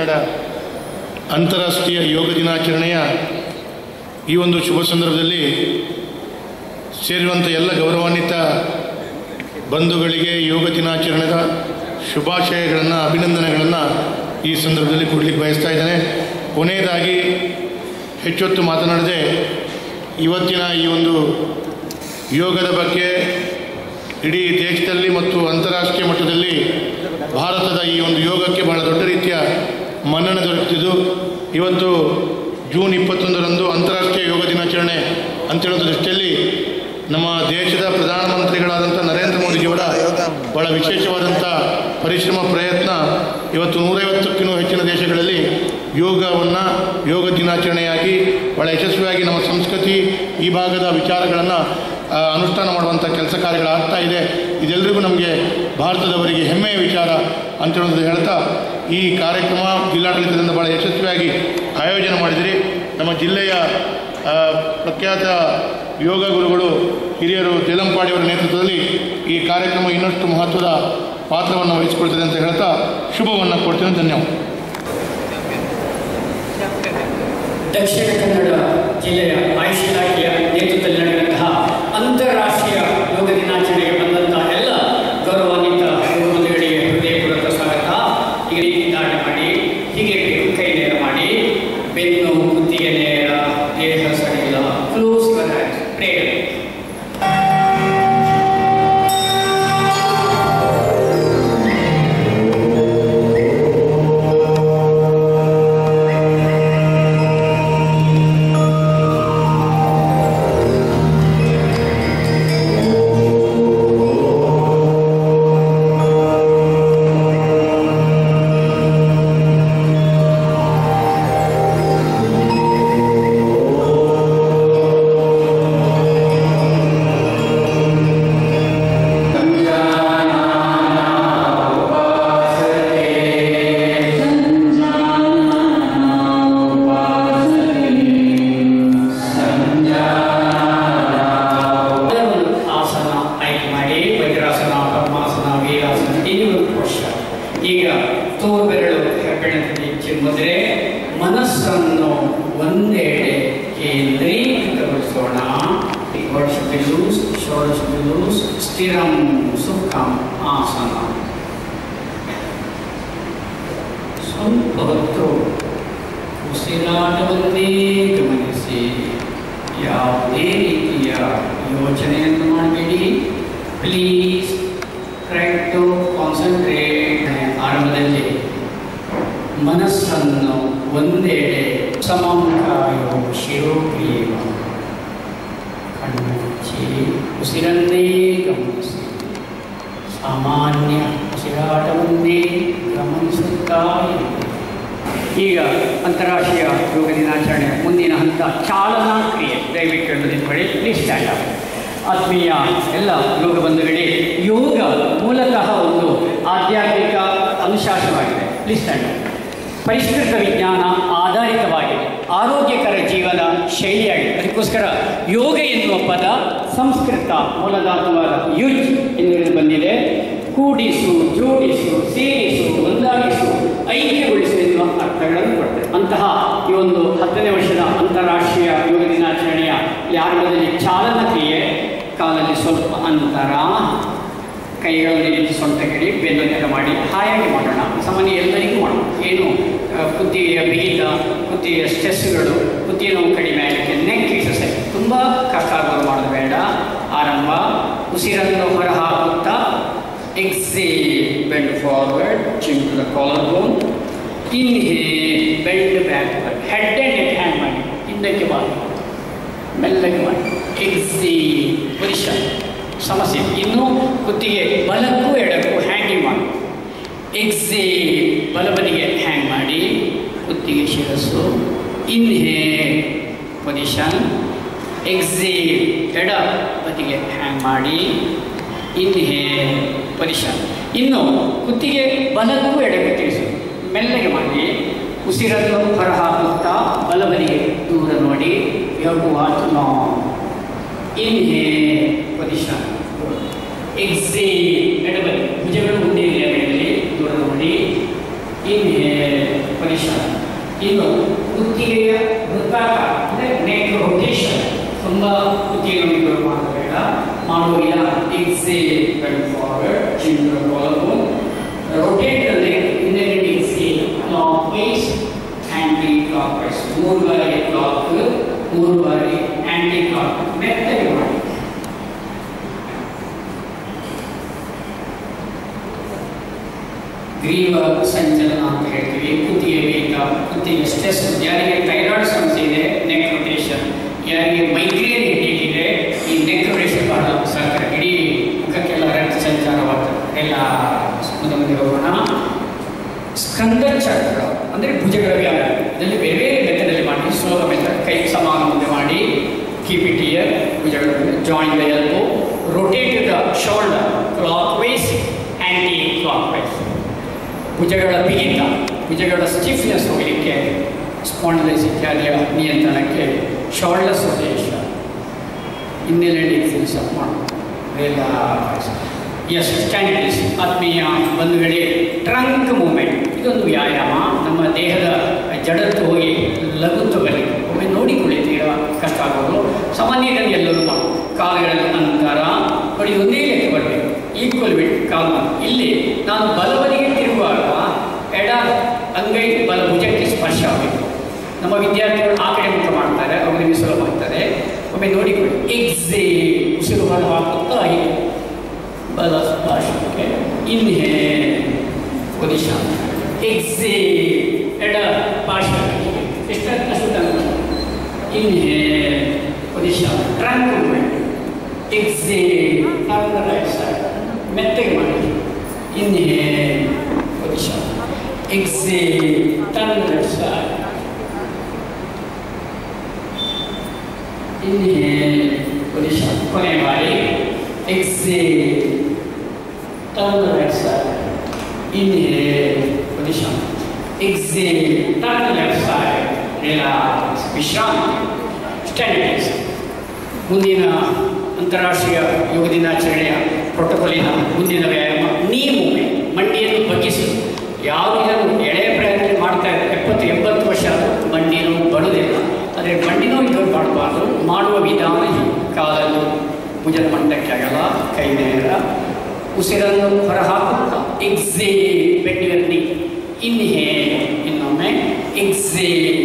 ಕನ್ನಡ ಅಂತಾರಾಷ್ಟ್ರೀಯ ಯೋಗ ದಿನಾಚರಣೆಯ ಈ ಒಂದು ಶುಭ ಸಂದರ್ಭದಲ್ಲಿ ಸೇರಿರುವಂಥ ಎಲ್ಲ ಗೌರವಾನ್ವಿತ ಬಂಧುಗಳಿಗೆ ಯೋಗ ದಿನಾಚರಣೆಯ ಶುಭಾಶಯಗಳನ್ನು, ಅಭಿನಂದನೆಗಳನ್ನು ಈ ಸಂದರ್ಭದಲ್ಲಿ ಕೊಡಲಿಕ್ಕೆ ಬಯಸ್ತಾ ಇದ್ದೇನೆ. ಕೊನೆಯದಾಗಿ ಹೆಚ್ಚೊತ್ತು ಮಾತನಾಡದೆ ಇವತ್ತಿನ ಈ ಒಂದು ಯೋಗದ ಬಗ್ಗೆ ಇಡೀ ದೇಶದಲ್ಲಿ ಮತ್ತು ಅಂತಾರಾಷ್ಟ್ರೀಯ ಮಟ್ಟದಲ್ಲಿ ಭಾರತದ ಈ ಒಂದು ಯೋಗಕ್ಕೆ ಬಹಳ ದೊಡ್ಡ ರೀತಿಯ ಮನ್ನಣೆ ದೊರೆತಿದ್ದು, ಇವತ್ತು ಜೂನ್ 21ರಂದು ಅಂತಾರಾಷ್ಟ್ರೀಯ ಯೋಗ ದಿನಾಚರಣೆ ಅಂತೇಳೋದ್ರ ದೃಷ್ಟಿಯಲ್ಲಿ ನಮ್ಮ ದೇಶದ ಪ್ರಧಾನಮಂತ್ರಿಗಳಾದಂಥ ನರೇಂದ್ರ ಮೋದಿಜಿಯವರ ಬಹಳ ವಿಶೇಷವಾದಂಥ ಪರಿಶ್ರಮ ಪ್ರಯತ್ನ ಇವತ್ತು 150ಕ್ಕೂ ಹೆಚ್ಚಿನ ದೇಶಗಳಲ್ಲಿ ಯೋಗ ದಿನಾಚರಣೆಯಾಗಿ ಬಹಳ ಯಶಸ್ವಿಯಾಗಿ ನಮ್ಮ ಸಂಸ್ಕೃತಿ ಈ ಭಾಗದ ವಿಚಾರಗಳನ್ನು ಅನುಷ್ಠಾನ ಮಾಡುವಂಥ ಕೆಲಸ ಕಾರ್ಯಗಳಾಗ್ತಾ ಇದೆ. ಇದೆಲ್ಲರಿಗೂ ನಮಗೆ ಭಾರತದವರಿಗೆ ಹೆಮ್ಮೆಯ ವಿಚಾರ ಅಂತೇಳೋದು ಹೇಳ್ತಾ, ಈ ಕಾರ್ಯಕ್ರಮ ಜಿಲ್ಲಾಡಳಿತದಿಂದ ಭಾಳ ಯಶಸ್ವಿಯಾಗಿ ಆಯೋಜನೆ ಮಾಡಿದಿರಿ. ನಮ್ಮ ಜಿಲ್ಲೆಯ ಪ್ರಖ್ಯಾತ ಯೋಗ ಗುರುಗಳು ಹಿರಿಯರು ತೇಲಂಪಾಡಿಯವರ ನೇತೃತ್ವದಲ್ಲಿ ಈ ಕಾರ್ಯಕ್ರಮ ಇನ್ನಷ್ಟು ಮಹತ್ವದ ಪಾತ್ರವನ್ನು ವಹಿಸಿಕೊಳ್ತದೆ ಅಂತ ಹೇಳ್ತಾ ಶುಭವನ್ನು ಕೊಡ್ತೇನೆ. ಧನ್ಯವಾದ. ದಕ್ಷಿಣ ಕನ್ನಡ ಜಿಲ್ಲೆಯ ಆಯುಷ್ ಇಲಾಖೆಯ ನೇತೃತ್ವದಲ್ಲಿ ನಡೆದಂತಹ ಅಂತಾರಾಷ್ಟ್ರೀಯ ಯೋಗ ದಿನಾಚರಣೆಗೆ ಬಂದಂತಹ ಎಲ್ಲ ಗೌರವಾನ್ವಿತ ಬಂಧುಗಳಿಗೆ ಹೃದಯಪೂರ್ವಕ ಸ್ವಾಗತ. ಈ ರೀತಿ ದಾಟ ಮಾಡಿ, ಹೀಗೆ ಕೈ ನೇರ ಮಾಡಿ, ಬೆನ್ನು ಕುತ್ತಿಗೆ ನೇರ, ದೇಹ ಸಡಿಲ, ಕ್ಲೋಸ್ ಯುವರ್ ಐಸ್, ಪ್ರೇಯರ್. ಈಗ ತೋರ್ಬೆರಳು ಹೆಬ್ಬೆಣದಲ್ಲಿ ಚಿಮ್ಮುದ್ರೆ ಮನಸ್ಸನ್ನು ಒಂದೆಡೆ ಕೇಂದ್ರೀಕೃತಗೊಳಿಸೋಣ. ಸ್ಥಿರಂ ಸುಖಂ ಆಸನ. ಸ್ವಲ್ಪ ಹೊತ್ತು ಉಸಿರಾಟವನ್ನೇ ಗಮನಿಸಿ, ಯಾವುದೇ ರೀತಿಯ ಯೋಚನೆಯನ್ನು ಮಾಡಬೇಡಿ. Please try to concentrate. ಆರಂಭದಲ್ಲಿ ಮನಸ್ಸನ್ನು ಒಂದೆಡೆ ಸಮಂಕಾಯೋ ಶಿರೋಕ್ರಿಯೇವ, ಕಣ್ಣು ಮುಚ್ಚಿ ಉಸಿರನ್ನೇ ಗಮನಿಸಿ, ಸಾಮಾನ್ಯ ಉಸಿರಾಟವನ್ನೇ ಗಮನಿಸುತ್ತಾ ಇರಿ. ಈಗ ಅಂತಾರಾಷ್ಟ್ರೀಯ ಯೋಗ ದಿನಾಚರಣೆ ಮುಂದಿನ ಹಂತ ಚಾಲನಾ ಕ್ರಿಯೆ. ದಯವಿಟ್ಟು ನಿಂತ್ಕೊಳ್ಳಿ. Please stand up. ಆತ್ಮೀಯ ಎಲ್ಲ ಯೋಗ ಬಂಧುಗಳೇ, ಯೋಗ ಮೂಲತಃ ಒಂದು ಆಧ್ಯಾತ್ಮಿಕ ಅನುಶಾಸನವಾಗಿದೆ. Please stand up. ಪರಿಷ್ಕೃತ ವಿಜ್ಞಾನ ಆಧಾರಿತವಾಗಿದೆ, ಆರೋಗ್ಯಕರ ಜೀವನ ಶೈಲಿಯಾಗಿದೆ. ಅದಕ್ಕೋಸ್ಕರ ಯೋಗ ಎನ್ನುವ ಪದ ಸಂಸ್ಕೃತ ಮೂಲಧಾತುವಾದ ಯುಜ್ ಎಂದು ಬಂದಿದೆ. ಕೂಡಿಸು, ಜೋಡಿಸು, ಸೇರಿಸು, ಒಂದಾಗಿಸು, ಐಕ್ಯಗೊಳಿಸು ಎನ್ನುವ ಅರ್ಥಗಳನ್ನು ಕೊಡ್ತದೆ. ಅಂತಹ ಈ ಒಂದು 10ನೇ ವರ್ಷದ ಅಂತಾರಾಷ್ಟ್ರೀಯ ಯೋಗ ದಿನಾಚರಣೆಯ ಆರಂಭದಲ್ಲಿ ಚಾಲನಾ ಕ್ರಿಯೆ. ಕಾಲಲ್ಲಿ ಸ್ವಲ್ಪ ಅಂತರ, ಕೈಗಳನ್ನು ರೀತಿ ಸೊಂಟಗಿಡಿ, ಬೆನ್ನು ನೆಲ ಮಾಡಿ ಹಾಯಾಗಿ ಮಾಡೋಣ. ಸಾಮಾನ್ಯ ಎಲ್ಲರಿಗೂ ಮಾಡೋಣ. ಏನು ಕುತ್ತಿಗೆಯ ಬಿಗಿತ, ಕುತ್ತಿಗೆಯ ಸ್ಟ್ರೆಸ್ಗಳು, ಕುತ್ತಿಗೆ ನೋವು ಕಡಿಮೆ ಆಗಲಿಕ್ಕೆ ನೆಕ್ ಎಕ್ಸರ್ಸೈಸ್ ತುಂಬ ಕಷ್ಟ ಆಗೋದು ಮಾಡೋದು ಬೇಡ. ಆರಂಭ. ಉಸಿರನ್ನು ಹೊರ ಹಾಕುತ್ತಾ exhale, bend forward, chin to the collarbone. Inhale, bend backward, head and neck hang ಮಾಡಿ, ಹಿಂದಕ್ಕೆ ಮಾಡಿ, ಮೆಲ್ಲಗೆ ಮಾಡಿ. exhale, ಪೊಸಿಷನ್ ಸಮಸ್ಯೆ. ಇನ್ನು ಕುತ್ತಿಗೆ ಬಲಕ್ಕೂ ಎಡಕ್ಕೂ ಹ್ಯಾಂಗಿಂಗ್ ಮಾಡಿ. exhale, ಬಲಬದಿಗೆ ಹ್ಯಾಂಗ್ ಮಾಡಿ, ಕುತ್ತಿಗೆ ಶಿರಸ್ಸು. Inhale, position. exhale, ಎಡ ಬದಿಗೆ ಹ್ಯಾಂಗ್ ಮಾಡಿ. Inhale, position. ಇನ್ನು ಕುತ್ತಿಗೆ ಬಲಕ್ಕೂ ಎಡಕ್ಕೂ ತಿಳಿಸು, ಮೆಲ್ಲಗೆ ಮಾಡಿ. ಉಸಿರನ್ನು ಹೊರ ಹಾಕುತ್ತಾ ಬಲಬದಿಗೆ ದೂರ ನೋಡಿ. ಯೋಗು ವಾಚ್ ಲಾಂಗ್. Inhale, position. ಎಕ್ಸೇಲ್, ಎಡಬದಿ ಭುಜಗಳು ಮುಂದೆ ಇರಲಿ, ದೂರ ನೋಡಿ. Inhale, position. ಇನ್ನು ಕುತ್ತಿಗೆಯ ವೃತ್ತಾಕಾರ ಅಂದರೆ ನೆಕ್ ರೊಟೇಷನ್, ತುಂಬ ಕುತ್ತಿಗೆಯನ್ನು ಮಾಡಬೇಡ, ಮಾಡುವುದಿಲ್ಲ. Exhale forward, chin to collarbone. Rotate the leg, inhale, exhale, clockwise, anti-clockwise. 3 ಬಾರಿ ಕ್ಲಾಕ್, 3 ಬಾರಿ ಆಂಟಿ ಕ್ಲಾಕ್. ಮೆತ್ತಗೆ ಮಾಡಿ. ಗ್ರೀವ ಸಂಚಲನ ಅಂತ ಹೇಳ್ತೀವಿ. ಕುತ್ತಿಗೆ ಬೇಗ, ಕುತ್ತಿಗೆ ಸ್ಟ್ರೆಸ್, ಯಾರಿಗೆ ಥೈರಾಯ್ಡ್ ಸಮಸ್ಯೆ ಇದೆ ನೆಕ್ ರೊಟೇಷನ್, ಯಾರಿಗೆ ಮೈಗ್ರೇನ್ ಹೆಡ್ಡೇಕ್ ಇದೆ ಈ ನೆಕ್ ರೊಟೇಷನ್ ಬಹಳ ಸಹಕಾರ. ಇಡೀ ಮುಖಕ್ಕೆಲ್ಲ ರಕ್ತ ಸಂಚಾರವಾಗ್ತದೆ. ಎಲ್ಲ ಮುಂದೆ ಹೋಗೋಣ. ಸ್ಕಂದ ಚಕ್ರ ಅಂದರೆ ಭುಜಗಳ ವ್ಯಾಯಾಮ. ಇದರಲ್ಲಿ ಬೇರೆ ಬೇರೆ ಮೆಥಡಲ್ಲಿ ಮಾಡಿ. ಸ್ಲೋಗ ಮೆಥಡ್, ಕೈ ಸಮಾನ ಮುಂದೆ ಮಾಡಿ, ಕೀಪ್ ಇಟ್ ಹಿಯರ್, ಭುಜಗಳ join the elbow, rotate the shoulder clockwise, anticlockwise. ಭುಜಗಳ ಬಿಗಿತ, ಭುಜಗಳ ಸ್ಟಿಫ್ನೆಸ್ ಹೋಗಲಿಕ್ಕೆ, ಸ್ಪಾಂಡಿಲೈಸ್ ಇತ್ಯಾದಿಯ ನಿಯಂತ್ರಣಕ್ಕೆ ಶೋಲ್ಡರ್ಸ್ ರೊಟೇಷನ್. ಇನ್ನೆಲ್ಲೆಡೆ ಎಕ್ಸೈಸ್ ಮಾಡಿ. Yes, stand please. ಆತ್ಮೀಯ ಬಂಧುಗಳೇ, ಟ್ರಂಕ್ ಮೂಮೆಂಟ್ ಇದೊಂದು ವ್ಯಾಯಾಮ. ನಮ್ಮ ದೇಹದ ಜಡತ್ತು ಹೋಗಿ ಲಘುತ್ವ ಬರಲಿಕ್ಕೆ ಒಮ್ಮೆ ನೋಡಿಕೊಳ್ಳಿ, ತೀರಾ ಕಷ್ಟ ಆಗೋದು. ಸಾಮಾನ್ಯವಾಗಿ ಎಲ್ಲರೂ ಕಾಲುಗಳಲ್ಲಿ ಅಂತರ ನೋಡಿ, ಒಂದೇ ಲೆಕ್ಕ ಬರಬೇಕು, ಈಕ್ವಲ್ ಬಿಟ್ ಕಾಲು. ಇಲ್ಲಿ ನಾನು ಬಲಬದಿಗೆ ತಿರುಗುವಾಗ ಎಡ ಅಂಗೈ ಬಲ ಭುಜಕ್ಕೆ ಸ್ಪರ್ಶ ಆಗಬೇಕು. ನಮ್ಮ ವಿದ್ಯಾರ್ಥಿಗಳು ಆ ಕಡೆ ಮುಖ ಮಾಡ್ತಾರೆ, ಅವರಿಗೆ ಸುಲಭ ಆಗ್ತದೆ. ಒಮ್ಮೆ ನೋಡಿಕೊಳ್ಳಿ. ಎಕ್ಸೇಲ್, ಉಸಿರು ಹೊರ ಹಾಕುತ್ತಾ ಹೀಗೆ ಬಲ ಸ್ಪರ್ಶಕ್ಕೆ. ಇನ್ಹೇಲ್ ಪೊಸಿಷನ್, ಎಕ್ಸೇಲ್ ಎಡ ಪಾರ್ಶ್ವಕ್ಕೆ ಎಷ್ಟು ತಂಗ. Inhale position, trunk movement. Exhale turn the right side, ಮೆತ್ತಗೆ ಮಾಡಿ. Inhale position, exhale turn left side. Inhale position, ಕೊನೆ ಮಾಡಿ. Exhale turn the right side. Inhale position, exhale turn left side. Relax, ವಿಶ್ರಾಂತಿ. Stand. ಮುಂದಿನ ಅಂತಾರಾಷ್ಟ್ರೀಯ ಯೋಗ ದಿನಾಚರಣೆಯ ಪ್ರೋಟೋಕಾಲಿನ ಮುಂದಿನ ವ್ಯಾಯಾಮ ನೀ ಮೂವ್ಮೆಂಟ್, ಮಂಡಿಯನ್ನು ಬಗ್ಗಿಸುವುದು. ಯಾರು ಇದನ್ನು ಎಳೆಯ ಪ್ರಯತ್ನ ಮಾಡ್ತಾ ಇದ್ದಾರೆ, 70-80 ವರ್ಷ ಮಂಡಿನೂ ಬಡುವುದಿಲ್ಲ. ಆದರೆ ಮಂಡಿನೂ ಇದನ್ನು ಮಾಡಬಾರ್ದು. ಮಾಡುವ ವಿಧಾನ ಕಾಲನ್ನು ಭುಜದ ಮಂಡಕ್ಕೆ ಆಗಲ್ಲ, ಕೈ ನೇರ, ಉಸಿರನ್ನು ಹೊರಹಾಕುತ್ತಾ ಎಕ್ಸೇಲ್, ಬೆನ್ನಿನಲ್ಲಿ ಇನ್ಹೇಲ್, ಇನ್ನೊಮ್ಮೆ ಎಕ್ಸೇಲ್,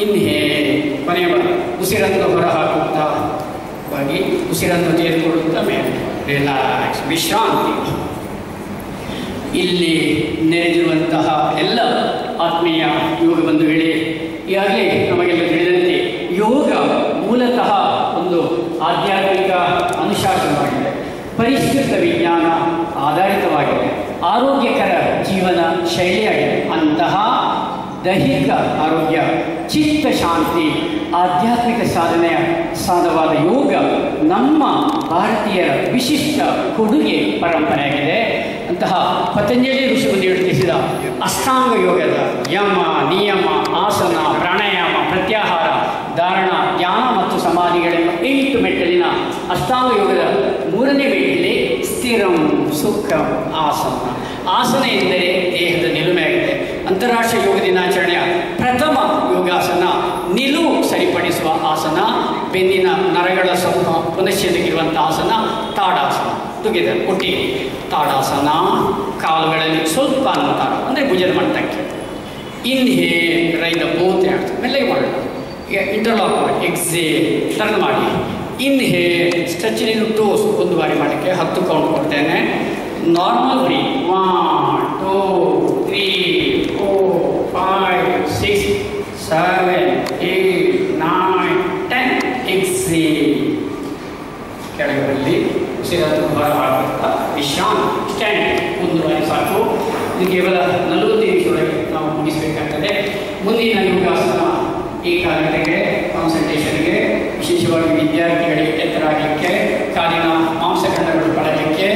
ಇನ್ಹೇಲ್, ಕೊನೆಯ ಬಾರಿ ಉಸಿರನ್ನು ಹೊರಹಾಕುತ್ತಾ ಬಾಗಿ ಉಸಿರನ್ನು ತೆಗೆದುಕೊಳ್ಳುತ್ತಾ ಮೇಲೆ. ರಿಲ್ಯಾಕ್ಸ್, ವಿಶ್ರಾಂತಿ. ಇಲ್ಲಿ ನೆರೆದಿರುವಂತಹ ಎಲ್ಲ ಆತ್ಮೀಯ ಯೋಗ ಬಂಧುಗಳೇ, ಈಗಾಗಲೇ ನಮಗೆಲ್ಲ ತಿಳಿದಂತೆ ಯೋಗ ಮೂಲತಃ ಒಂದು ಆಧ್ಯಾತ್ಮಿಕ ಅನುಶಾಸನವಾಗಿದೆ, ಪರಿಷ್ಕೃತ ವಿಜ್ಞಾನ ಆಧಾರಿತವಾಗಿದೆ, ಆರೋಗ್ಯಕರ ಜೀವನ ಶೈಲಿಯಾಗಿದೆ. ಅಂತಹ ದೈಹಿಕ ಆರೋಗ್ಯ, ಚಿತ್ತ ಶಾಂತಿ, ಆಧ್ಯಾತ್ಮಿಕ ಸಾಧನೆಯ ಸಾಧನವಾದ ಯೋಗ ನಮ್ಮ ಭಾರತೀಯರ ವಿಶಿಷ್ಟ ಕೊಡುಗೆ ಪರಂಪರೆಯಾಗಿದೆ. ಅಂತಹ ಪತಂಜಲಿ ಋಷಿಮುನಿಗಳು ತಿಳಿಸಿದ ಅಷ್ಟಾಂಗ ಯೋಗದ ಯಮ, ನಿಯಮ, ಆಸನ, ಪ್ರಾಣಾಯಾಮ, ಪ್ರತ್ಯಾಹಾರ, ಧಾರಣ, ಧ್ಯಾನ ಮತ್ತು ಸಮಾಧಿಗಳೆಂಬ 8 ಮೆಟ್ಟಲಿನ ಅಷ್ಟಾಂಗ ಯೋಗದ 3ನೇ ಮೆಟ್ಟಿಲೆ ಸ್ಥಿರಂ ಸುಖಂ ಆಸನ. ಆಸನ ಎಂದರೆ ದೇಹದ ನಿಲುಮೆಯಾಗಿದೆ. ಅಂತಾರಾಷ್ಟ್ರೀಯ ಯೋಗ ದಿನಾಚರಣೆಯ ಪ್ರಥಮ ಯೋಗಾಸನ ನಿಲುವು ಸರಿಪಡಿಸುವ ಆಸನ, ಬೆನ್ನಿನ ನರಗಳ ಸಮೂಹ ಪುನಶ್ಚೇತಕ್ಕಿರುವಂಥ ಆಸನ ತಾಡಾಸನ. ಟುಗೆದರ್ ಒಟ್ಟಿಗೆ ತಾಡಾಸನ. ಕಾಲುಗಳಲ್ಲಿ ಸ್ವಲ್ಪ ಅಂತರ ಅಂದರೆ ಭುಜದ ಮಟ್ಟಕ್ಕೆ. ಇನ್ಹೇಲ್, ರೈದ ಬೋತ್ ಹ್ಯಾಂಡ್ಸ್ ಮೆಲ್ಲಗೆ ಮಾಡೋಣ. ಈಗ ಇಂಟರ್ಲಾಕ್ ಮಾಡಿ, ಎಕ್ಸೇಲ್ ಟರ್ನ್ ಮಾಡಿ. ಇನ್ಹೇಲ್, ಸ್ಟ್ರೆಚ್ ಇನ್ ಟೋಸ್ 1 ಬಾರಿ ಮಾಡಲಿಕ್ಕೆ 10 ಕೌಂಟ್ ಕೊಡ್ತೇನೆ. Normal breath 1 2 3 4 5 6 7 8 9 10. ಎಕ್ಸೇಲ್, ಕೆಳಗೆ ಬರಲಿ, ಉಸಿರನ್ನು ಹೊರ ಹಾಕುತ್ತಾ ವಿಶ್ರಾಂತಿ. ಸ್ಟ್ಯಾಂಡ್ 1 ಬಾರಿ ಸಾಕು. ಇದು ಕೇವಲ 40 ನಿಮಿಷದೊಳಗೆ ನಾವು ಮುಗಿಸಬೇಕಾಗ್ತದೆ. ಮುಂದಿನ ಯೋಗಾಸನ ಏಕಾಗ್ರತೆಗೆ, ಕಾನ್ಸಂಟ್ರೇಷನ್ಗೆ, ವಿಶೇಷವಾಗಿ ವಿದ್ಯಾರ್ಥಿಗಳಿಗೆ ಎತ್ತರಾಗಲಿಕ್ಕೆ, ಕಾಲಿನ ಮಾಂಸಖಂಡಗಳು ಪಡಲಿಕ್ಕೆ,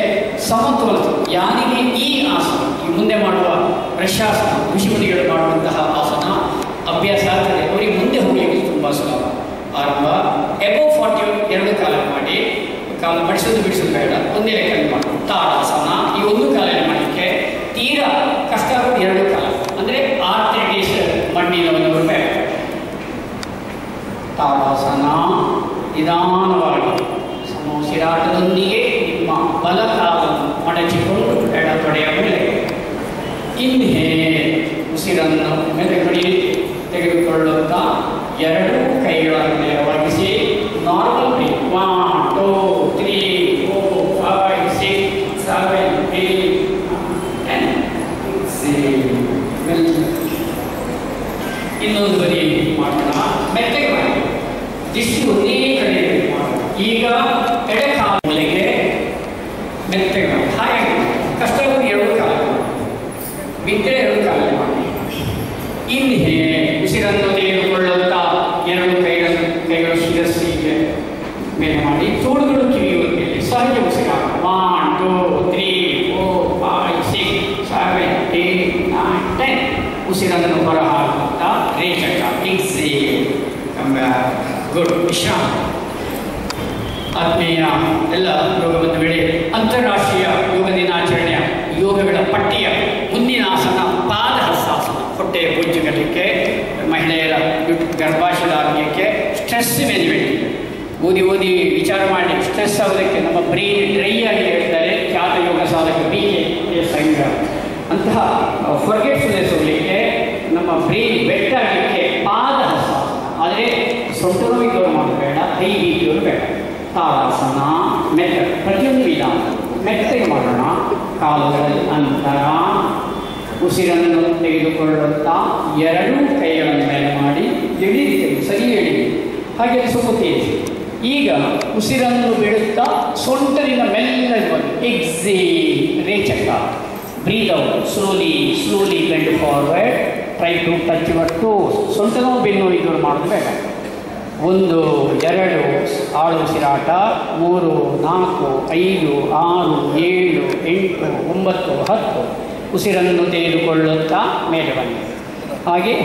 ಸಮತೋಲನ. ಯಾರಿಗೆ ಈ ಆಸನ, ಈ ಮುಂದೆ ಮಾಡುವ ವೃಷಾಸನ, ಋಷಿಮುನಿಗಳು ಮಾಡುವಂತಹ ಆಸನ ಅಭ್ಯಾಸ ಆಗ್ತದೆ, ಅವರಿಗೆ ಮುಂದೆ ಹೋಗಲಿಕ್ಕೆ ತುಂಬ ಸುಲಭ. ಆರಂಭ ಎಬೋ 40 2 ಕಾಲ ಮಾಡಿ, ಕಾಲು ಮಡಿಸೋದು ಬಿಡಿಸೋದು ಬೇಡ, ಒಂದೇ ಲೆಕ್ಕದಲ್ಲಿ ಮಾಡಿ. ತಾಡಾಸನ ಈ 1 ಕಾಲಲ್ಲಿ ಮಾಡಲಿಕ್ಕೆ ತೀರಾ ಕಷ್ಟ ಆಗೋದು 2 ಕಾಲ, ಅಂದರೆ ಆರ್ಥೈಟಿಸ್ ನಿಧಾನವಾಗಿ ಉಸಿರಾಟದೊಂದಿಗೆ ನಿಮ್ಮ ಬಲಕಾಲನ್ನು ಮಡಚಿಕೊಂಡು ಎಡ ತೊಡೆಯ ಮೇಲೆ ಇನ್ಹೇಲ್ ಉಸಿರನ್ನು ಮೆದುಗಡಿ ತೆಗೆದುಕೊಳ್ಳುತ್ತಾ ಎರಡು ಕೈಗಳನ್ನು ನೇರವಾಗಿಸಿ ನಾರ್ಮಲ್ ಬ್ರೀತ್ 1 2 3 4 5 6 7 8 10 ಇನ್ನೊಂದು ಬದಿ ಮಾಡೋಣ. ಮೆತ್ತಗೆ ಮಾಡಿ ಇಷ್ಟು ಒಂದೇ ಕಡೆ ಮಾಡೋಣ. ಈಗ ಎಡಕಾಲಿಗೆ ಮೆತ್ತಗೆ ಮಾಡಿ ಹಾಗೆ ಕಷ್ಟವಾಗಿ ಎರಡು ಕಾಲು ಬಿದ್ದರೆ ಎರಡು ಕಾಲು ಮಾಡಿ. ಇನ್ಹೇಲ್ ಉಸಿರನ್ನು ತೆಗೆದುಕೊಳ್ಳುತ್ತಾ ಎರಡು ಕೈಗಳು ಶಿರಸ್ಸಿಗೆ ಮೇಲೆ ಮಾಡಿ ತೋಳುಗಳು ಕಿವಿಯುವಲ್ಲಿ ಸಹಜ ಉಸಿರಾಟ 1 2 3 4 5 6 7 8 9 10 ಉಸಿರನ್ನು ಹೊರ ಹಾಕುತ್ತಾ ರೇಚಕ ಎಕ್ಸೇಲ್ ಗುಡ್ ವಿಶ್ರಾಮ. ಆತ್ಮೀಯ ಎಲ್ಲ ಯೋಗ ಬಂಧುಗಳೇ, ಅಂತಾರಾಷ್ಟ್ರೀಯ ಯೋಗ ದಿನಾಚರಣೆಯ ಯೋಗಗಳ ಪಟ್ಟಿಯ ಮುಂದಿನ ಆಸನ ಪಾದ ಹಸ್ತಾಸನ. ಹೊಟ್ಟೆಯ ಬೊಜ್ಜುಗಲಿಕ್ಕೆ, ಮಹಿಳೆಯರ ಗರ್ಭಾಶಯದ ಆರೋಗ್ಯಕ್ಕೆ, ಸ್ಟ್ರೆಸ್ ಮ್ಯಾನೇಜ್ಮೆಂಟ್. ಓದಿ ವಿಚಾರ ಮಾಡಿ ಸ್ಟ್ರೆಸ್ ಆಗೋದಕ್ಕೆ ನಮ್ಮ ಬ್ರೈನ್ ಡ್ರೈ ಆಗಿ ಹೇಳ್ತಾರೆ ಖ್ಯಾತ ಯೋಗ ಸಾಧಕ BK ಸಂಘ. ಅಂತಹ ಫರ್ಗೆಟ್ಫುಲ್ನೆಸ್ ಹೋಗಲಿಕ್ಕೆ, ನಮ್ಮ ಬ್ರೈನ್ ಬೆಟ್ ಆಗಲಿಕ್ಕೆ ಪಾದ ಹಸ್ತಾಸನ. ಆದರೆ ಸೊಂಟ ನೋವಿದ್ದವರು ಮಾಡಬೇಡ, ಕೈ ಬೀದಿಯವರು ಬೇಡ. ತಾಡಾಸನ ಮೆತ್ತ, ಪ್ರತಿಯೊಂದು ವಿಧಾನ ಮೆತ್ತಗೆ ಮಾಡೋಣ. ಕಾಲುಗಳಲ್ಲಿ ಅಂತರ, ಉಸಿರನ್ನು ತೆಗೆದುಕೊಳ್ಳುತ್ತಾ ಎರಡೂ ಕೈಗಳನ್ನು ಮೇಲೆ ಮಾಡಿ ಎಳಿರಿ, ಸರಿ ಎಳಿರಿ, ಹಾಗೆ ಸ್ವಲ್ಪ ತೇಜಿ. ಈಗ ಉಸಿರನ್ನು ಬಿಡುತ್ತಾ ಸೊಂಟದಿಂದ ಮೆಲ್ಲಗೆ ಬಂದು ಎಕ್ಸೇಲ್ ರೇಚಕ. Breathe out slowly bend forward. Try to touch your toes. ಸೊಂಟ ನೋವು ಬೆನ್ನು ಇದ್ದವರು ಮಾಡೋದು ಬೇಡ. 1 2 ಆಳು ಉಸಿರಾಟ. 3 4 5 6 7 8 9 10. ಉಸಿರನ್ನು ತೆಗೆದುಕೊಳ್ಳುತ್ತಾ ಮೇಲೆ ಬನ್ನಿ. ಹಾಗೆ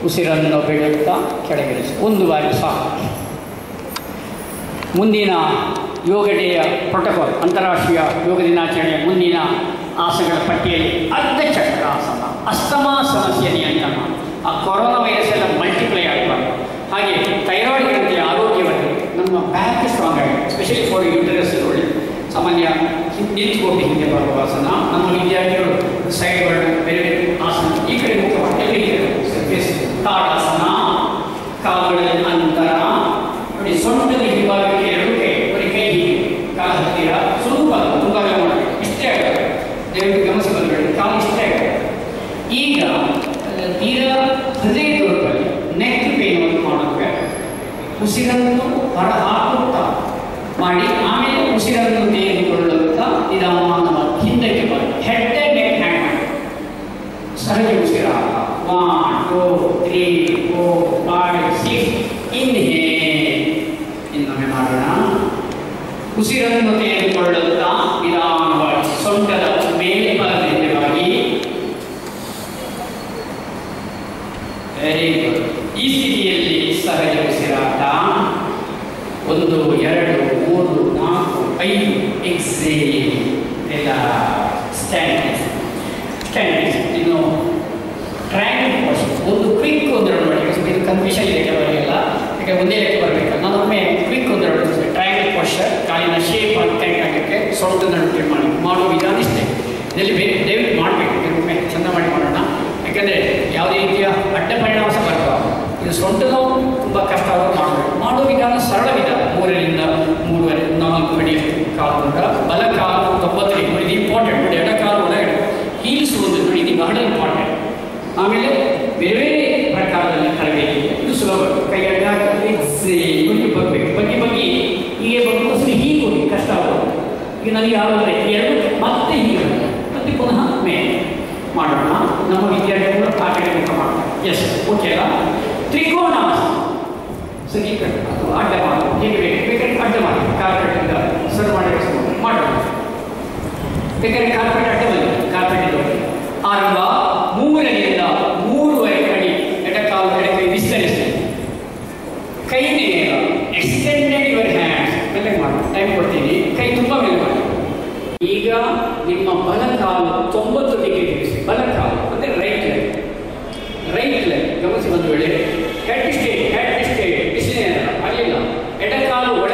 ಉಸಿರನ್ನು ಬಿಡುತ್ತಾ ಕೆಳಗಿಳಿಸಿ. ಒಂದು ಬಾರಿ ಸಾಕು. ಮುಂದಿನ ಯೋಗ ಡೇಯ ಪ್ರೋಟೋಕಾಲ್, ಅಂತಾರಾಷ್ಟ್ರೀಯ ಯೋಗ ದಿನಾಚರಣೆಯ ಮುಂದಿನ ಆಸನಗಳ ಪಟ್ಟಿಯಲ್ಲಿ ಅರ್ಧ ಚಕ್ರಾಸನ, ಅಸ್ತಮಾ ಸಮಸ್ಯೆ ನಿಯಂತ್ರಣ. ಆ ಕೊರೋನಾ ವೈರಸ್ ಎಲ್ಲ ಮಲ್ಟಿಪ್ಲೈ ಆಗಬಾರ್ದು. ಹಾಗೆ ಥೈರಾಯ್ಡ್ ಗ್ರಂಥಿಯ ಆರೋಗ್ಯವನ್ನು, ನಮ್ಮ ಬ್ಯಾಕ್ ಸ್ಟ್ರಾಂಗ್ ಆಗಿದೆ, ಎಸ್ಪೆಷಲಿ ಫಾರ್ ಯೂಟರಸ್. ಒಳ್ಳೆ ಸಾಮಾನ್ಯ ನಿಂತ್ಕೊಂಡು ಹಿಂದೆ ಬರುವ ಆಸನ. ನಮ್ಮ ವಿದ್ಯಾರ್ಥಿಗಳು ಸೈಡ್ಗಳು ಬೇರೆ ಬೇರೆ ಆಸನ ಈ ಕಡೆ ಮುಖವಾಗಿ ತಾಡಾಸನ. ಕಾಲುಗಳಲ್ಲಿ ಅಂತರ ನೋಡಿ, ಸೊಂಟದ ಹಿಂಭಾಗಕ್ಕೆ ಎರಡು ಕೈ, ಬರೀ ಕೈ ಹೀಗೆ ಕಾಲ ಹತ್ತಿರ ಸ್ವಲ್ಪ ತುಂಬಾಗ ಮಾಡಿ ಇಷ್ಟೇ ಆಗುತ್ತೆ. ದಯವಿಟ್ಟು ಗಮನಿಸಬಲ್ಬೇಡಿ, ಕಾಲು ಇಷ್ಟೇ ಆಗುತ್ತೆ. ಈಗ ತೀರಾ ಹೃದಯ ದೌರ್ಬಲ್ಯ, ನೆಕ್ ಪೇನ್ ಮಾಡೋದು. ಉಸಿರನ್ನು ಹೊರ ಹಾಕುತ್ತಾ ಮಾಡಿ, ಆಮೇಲೆ ಉಸಿರನ್ನು ತೆಗೆದುಕೊಳ್ಳುತ್ತಾ ನಿಧಾನವಾಗಿ ಹಿಂದಕ್ಕೆ ಬನ್ನಿ. ಹೆಡ್ ಆ್ಯಂಡ್ ನೆಕ್ ಹ್ಯಾಂಡ್ ಮಾಡಿ ಸಹಜ ಉಸಿರಾಟ. 1 2 3 4 5 6. ಇನ್ಹೇಲ್. ಇನ್ನೊಮ್ಮೆ ಮಾಡೋಣ. ಉಸಿರನ್ನು ತೆಗೆದುಕೊಳ್ಳುತ್ತಾ ನಿಧಾನವಾಗಿ ಸೊಂಟದ ಮೇಲೆ ಬಲದಿಂದವಾಗಿ. Very good. ಈ ಸ್ಥಿತಿಯಲ್ಲಿ ಸಹಜ ಉಸಿರಾಟ. 1 2 3 4 5. ಎಕ್ಸೇಲ್. ಎಲ್ಲ ಸ್ಟ್ಯಾಂಡ್. ಇನ್ನು ಟ್ರಯಾಂಗಲ್ ಪೋಷನ್. ಒಂದು ಕ್ವಿಕ್ ಒಂದೆರಡು ಮಾಡಿ, ಇದು ಕನ್ಫ್ಯೂಷನ್ ಇದೆ ಕೆಲವರಿಗೆಲ್ಲ, ಯಾಕೆ ಒಂದೇ ಲೆಕ್ಕ ಬರಬೇಕಲ್ಲ. ನಾನೊಮ್ಮೆ ಕ್ವಿಕ್ ಒಂದೆರಡು ಟ್ರಯಾಂಗಲ್ ಪೋಷನ್. ಕಾಲಿನ ಶೇಪ್ ಟೈಟ್ ಆಗಲಿಕ್ಕೆ ಸೊಂಟ ನಡುವೆ ಮಾಡುವ ವಿಧಾನ ಇಷ್ಟೇ. ಇದರಲ್ಲಿ ದಯವಿಟ್ಟು ಮಾಡಬೇಕು, ಒಮ್ಮೆ ಚೆಂದ ಮಾಡಿ ಮಾಡೋಣ. ಯಾಕೆಂದರೆ ಯಾವುದೇ ರೀತಿಯ ಅಡ್ಡ ಪರಿಣಾಮ ಸಹ ಬರಬಾರದು. ಇದು ಸೊಂಟ ನೋವು ತುಂಬ ಕಷ್ಟವಾಗಿ ಮಾಡಬೇಕು. ಮಾಡುವ ವಿಧಾನ ಸರಳ ವಿಧಾನ. 3 ರಿಂದ 3.5 4 ಅಡಿಯಷ್ಟು ಕಾಲುಂಡ. ಬಲ ಕಾಲು 90 ಡಿಗ್ರಿ. ಇದು ಇಂಪಾರ್ಟೆಂಟ್ ನೋಡಿ. ಎಡ ಕಾಲು ಒಳಗಡೆ ಹೀಲ್ಸ್ ಒಂದು ನೋಡಿ, ಇದು ಬಹಳ ಇಂಪಾರ್ಟೆಂಟ್. ಆಮೇಲೆ ಬೇರೆ ಬೇರೆ ಪ್ರಕಾರದಲ್ಲಿ ತರಬೇತಿ. ಇದು ಸುಲಭ. ಕೈ ಅಡ್ಡ ಬಗ್ಗೆ ಬಗ್ಬೇಕು, ಬಗ್ಗೆ ಹೀಗೆ ಬಗ್ಗೋಸ್ಕರ ಹೀಗೆ ಹೋಗಿ ಕಷ್ಟ ಆಗೋದು. ಈಗ ನನಗೆ ಆಗೋದ್ರೆ ಎರಡು ಮತ್ತೆ ಹೀಗೆ ಮತ್ತೆ ಪುನಃ ಮೇಲೆ ಮಾಡೋಣ. ನಮ್ಮ ವಿದ್ಯಾರ್ಥಿಗಳು ಆ ಕಡೆ ಮುಖ ಮಾಡ್ತಾರೆ. ಎಸ್, ಓಕೆ ಅಲ್ಲ? ತ್ರಿಕೋಣಾಸನ. ಸರಿ, ಅದು ಅಡ್ಡ ಮಾಡಿ ಹೇಗೆ ಬೇಕಾದ್ರೆ ಅಡ್ಡ ಮಾಡಿ, ಕಾರ್ಪೆಟಿಂದ ಸರ್ ಮಾಡಿ ಮಾಡೋಣ. ಬೇಕಾದ್ರೆ ಕಾರ್ಪೆಟ್ ಅಡ್ಡ ಬಂದಿದೆ, ಕಾರ್ಪೆಟ್ ಇದ್ದವರಿಗೆ ಆರಂಭ 3 ರಿಂದ 3.5 ಅಡಿ ಎಡಕಾಲು ಎಡಕೈ ವಿಸ್ತರಿಸಿ. ಕೈ ನೇರ ಎಕ್ಸ್ಟೆಂಡೆಡ್ ಯುವರ್ ಹ್ಯಾಂಡ್ಸ್. ಮೇಲೆ ಮಾಡಿ, ಟೈಮ್ ಕೊಡ್ತೀನಿ. ಕೈ ತುಂಬ ಮೇಲೆ ಮಾಡಿ. ಈಗ ನಿಮ್ಮ ಬಲಕಾಲು 90 ಡಿಗ್ರಿ ತಿರುಗಿಸಿ. ಬಲಕಾಲು ಅಂದರೆ ರೈಟ್ ಲೆಗ್ ಗಮನಿಸಿ. ಒಂದು ವೇಳೆ ಹೆಡ್ ಸ್ಟೇಟ್ ಬಿಸಿನೇರ ಅಲ್ಲಿಲ್ಲ, ಎಡಕಾಲು ಒಳ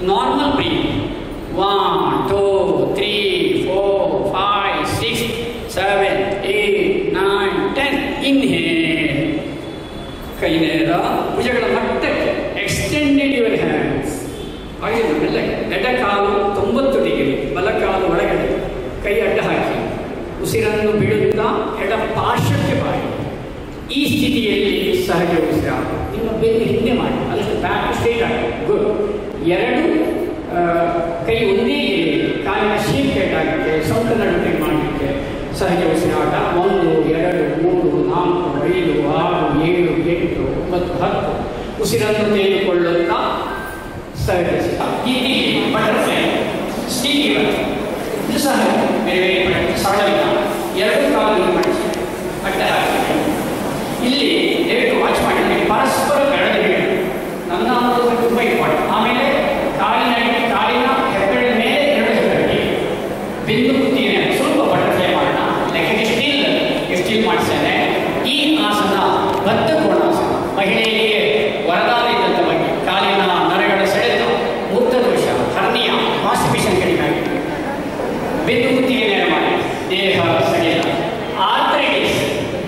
Normal breathe. 1, 2, 3, 4, 5, 6, 7, 8, 9, 10. Inhale. ಕೈ ನೇರ ಭುಜಗಳ ಮಟ್ಟಕ್ಕೆ. Extended your hands. ಹಾಗೆ ಎಡಕಾಲು 90 ಡಿಗ್ರಿ, ಬಲಕಾಲು ಒಳಗಡೆ, ಕೈ ಅಡ್ಡ ಹಾಕಿ ಉಸಿರನ್ನು ಬಿಡುತ್ತಾ ಎಡ ಪಾರ್ಶ್ವಕ್ಕೆ ಬಾಯಿ. ಈ ಸ್ಥಿತಿಯಲ್ಲಿ ಸಹಜ ಉಸಿರಾಟ. ನಿಮ್ಮ ಬೆನ್ನು ಹಿಂದೆ ಮಾಡಿ, ಅದಷ್ಟು ಬ್ಯಾಕ್ ಸ್ಟ್ರೇಟ್ ಆಗಿ. ಗುಡ್. ಎರಡು ಕೈ ಒಂದೇ ಕಾಲಿನ ಶೇಪ್ ಕೆಟ್ಟಾಗುತ್ತೆ, ಸೊಂಟ ನಡುವೆ ಮಾಡಲಿಕ್ಕೆ ಸಹಜ ಉಸಿರಾಟ. 1, 2, 3, 4, 5, 6, 7, 8, 9, 10. ಉಸಿರನ್ನು ತೆಗೆದುಕೊಳ್ಳುತ್ತಾ ಸಹಜ ಬಟರ್ಫ್ಲೈ ಸ್ಟೀಲ್ ಇದು ಸಹ ಬೇರೆ ಬೇರೆ ಸರಳವಿಲ್ಲ. ಎರಡು ಕಾಲು ಮಾಡಿಸಿ ಅಡ್ಡ ಹಾಕಿ. ಇಲ್ಲಿ ದಯವಿಟ್ಟು ವಾಚ್ ಮಾಡಿ, ಪರಸ್ಪರ ಬೆಳೆದಿದೆ. ನನ್ನ ತುಂಬ ಇಂಪಾರ್ಟೆಂಟ್. ಆಮೇಲೆ ಕಾಲಿನ ಹೆಬ್ಬೆರಳ ಮೇಲೆ ಎರಡು ಹೆಬ್ಬೆರಳಿ ಬಿಂದು ಕುತ್ತಿಗೆ ಸ್ವಲ್ಪ ಬಟರ್ಫ್ಲೈ ಮಾಡೋಣ. ಲೈಕ್ ಸ್ಟಿಲ್ ಮಾಡಿಸ್ತೇನೆ. ಈ ಆಸನ ಬದ್ಧ ಕೋಣಾಸನ. ಮಹಿಳೆಯರಿಗೆ ವರದಾನ ಇದ್ದಂಥ ಬಗ್ಗೆ ಕಾಲಿನ ನರಗಳ ಸೆಳೆತ, ಮೂತ್ರದೋಷ, ಹರ್ನಿಯ, ಕಾನ್ಸ್ಟಿಪೇಷನ್ ಕಡಿಮೆ ಆಗಿದೆ. ಬೆನ್ನು ಕುತ್ತಿಗೆ ನೇರ ಮಾಡಿ, ದೇಹ ಸಡಿಲ. ಆರ್ಥರೈಟಿಸ್,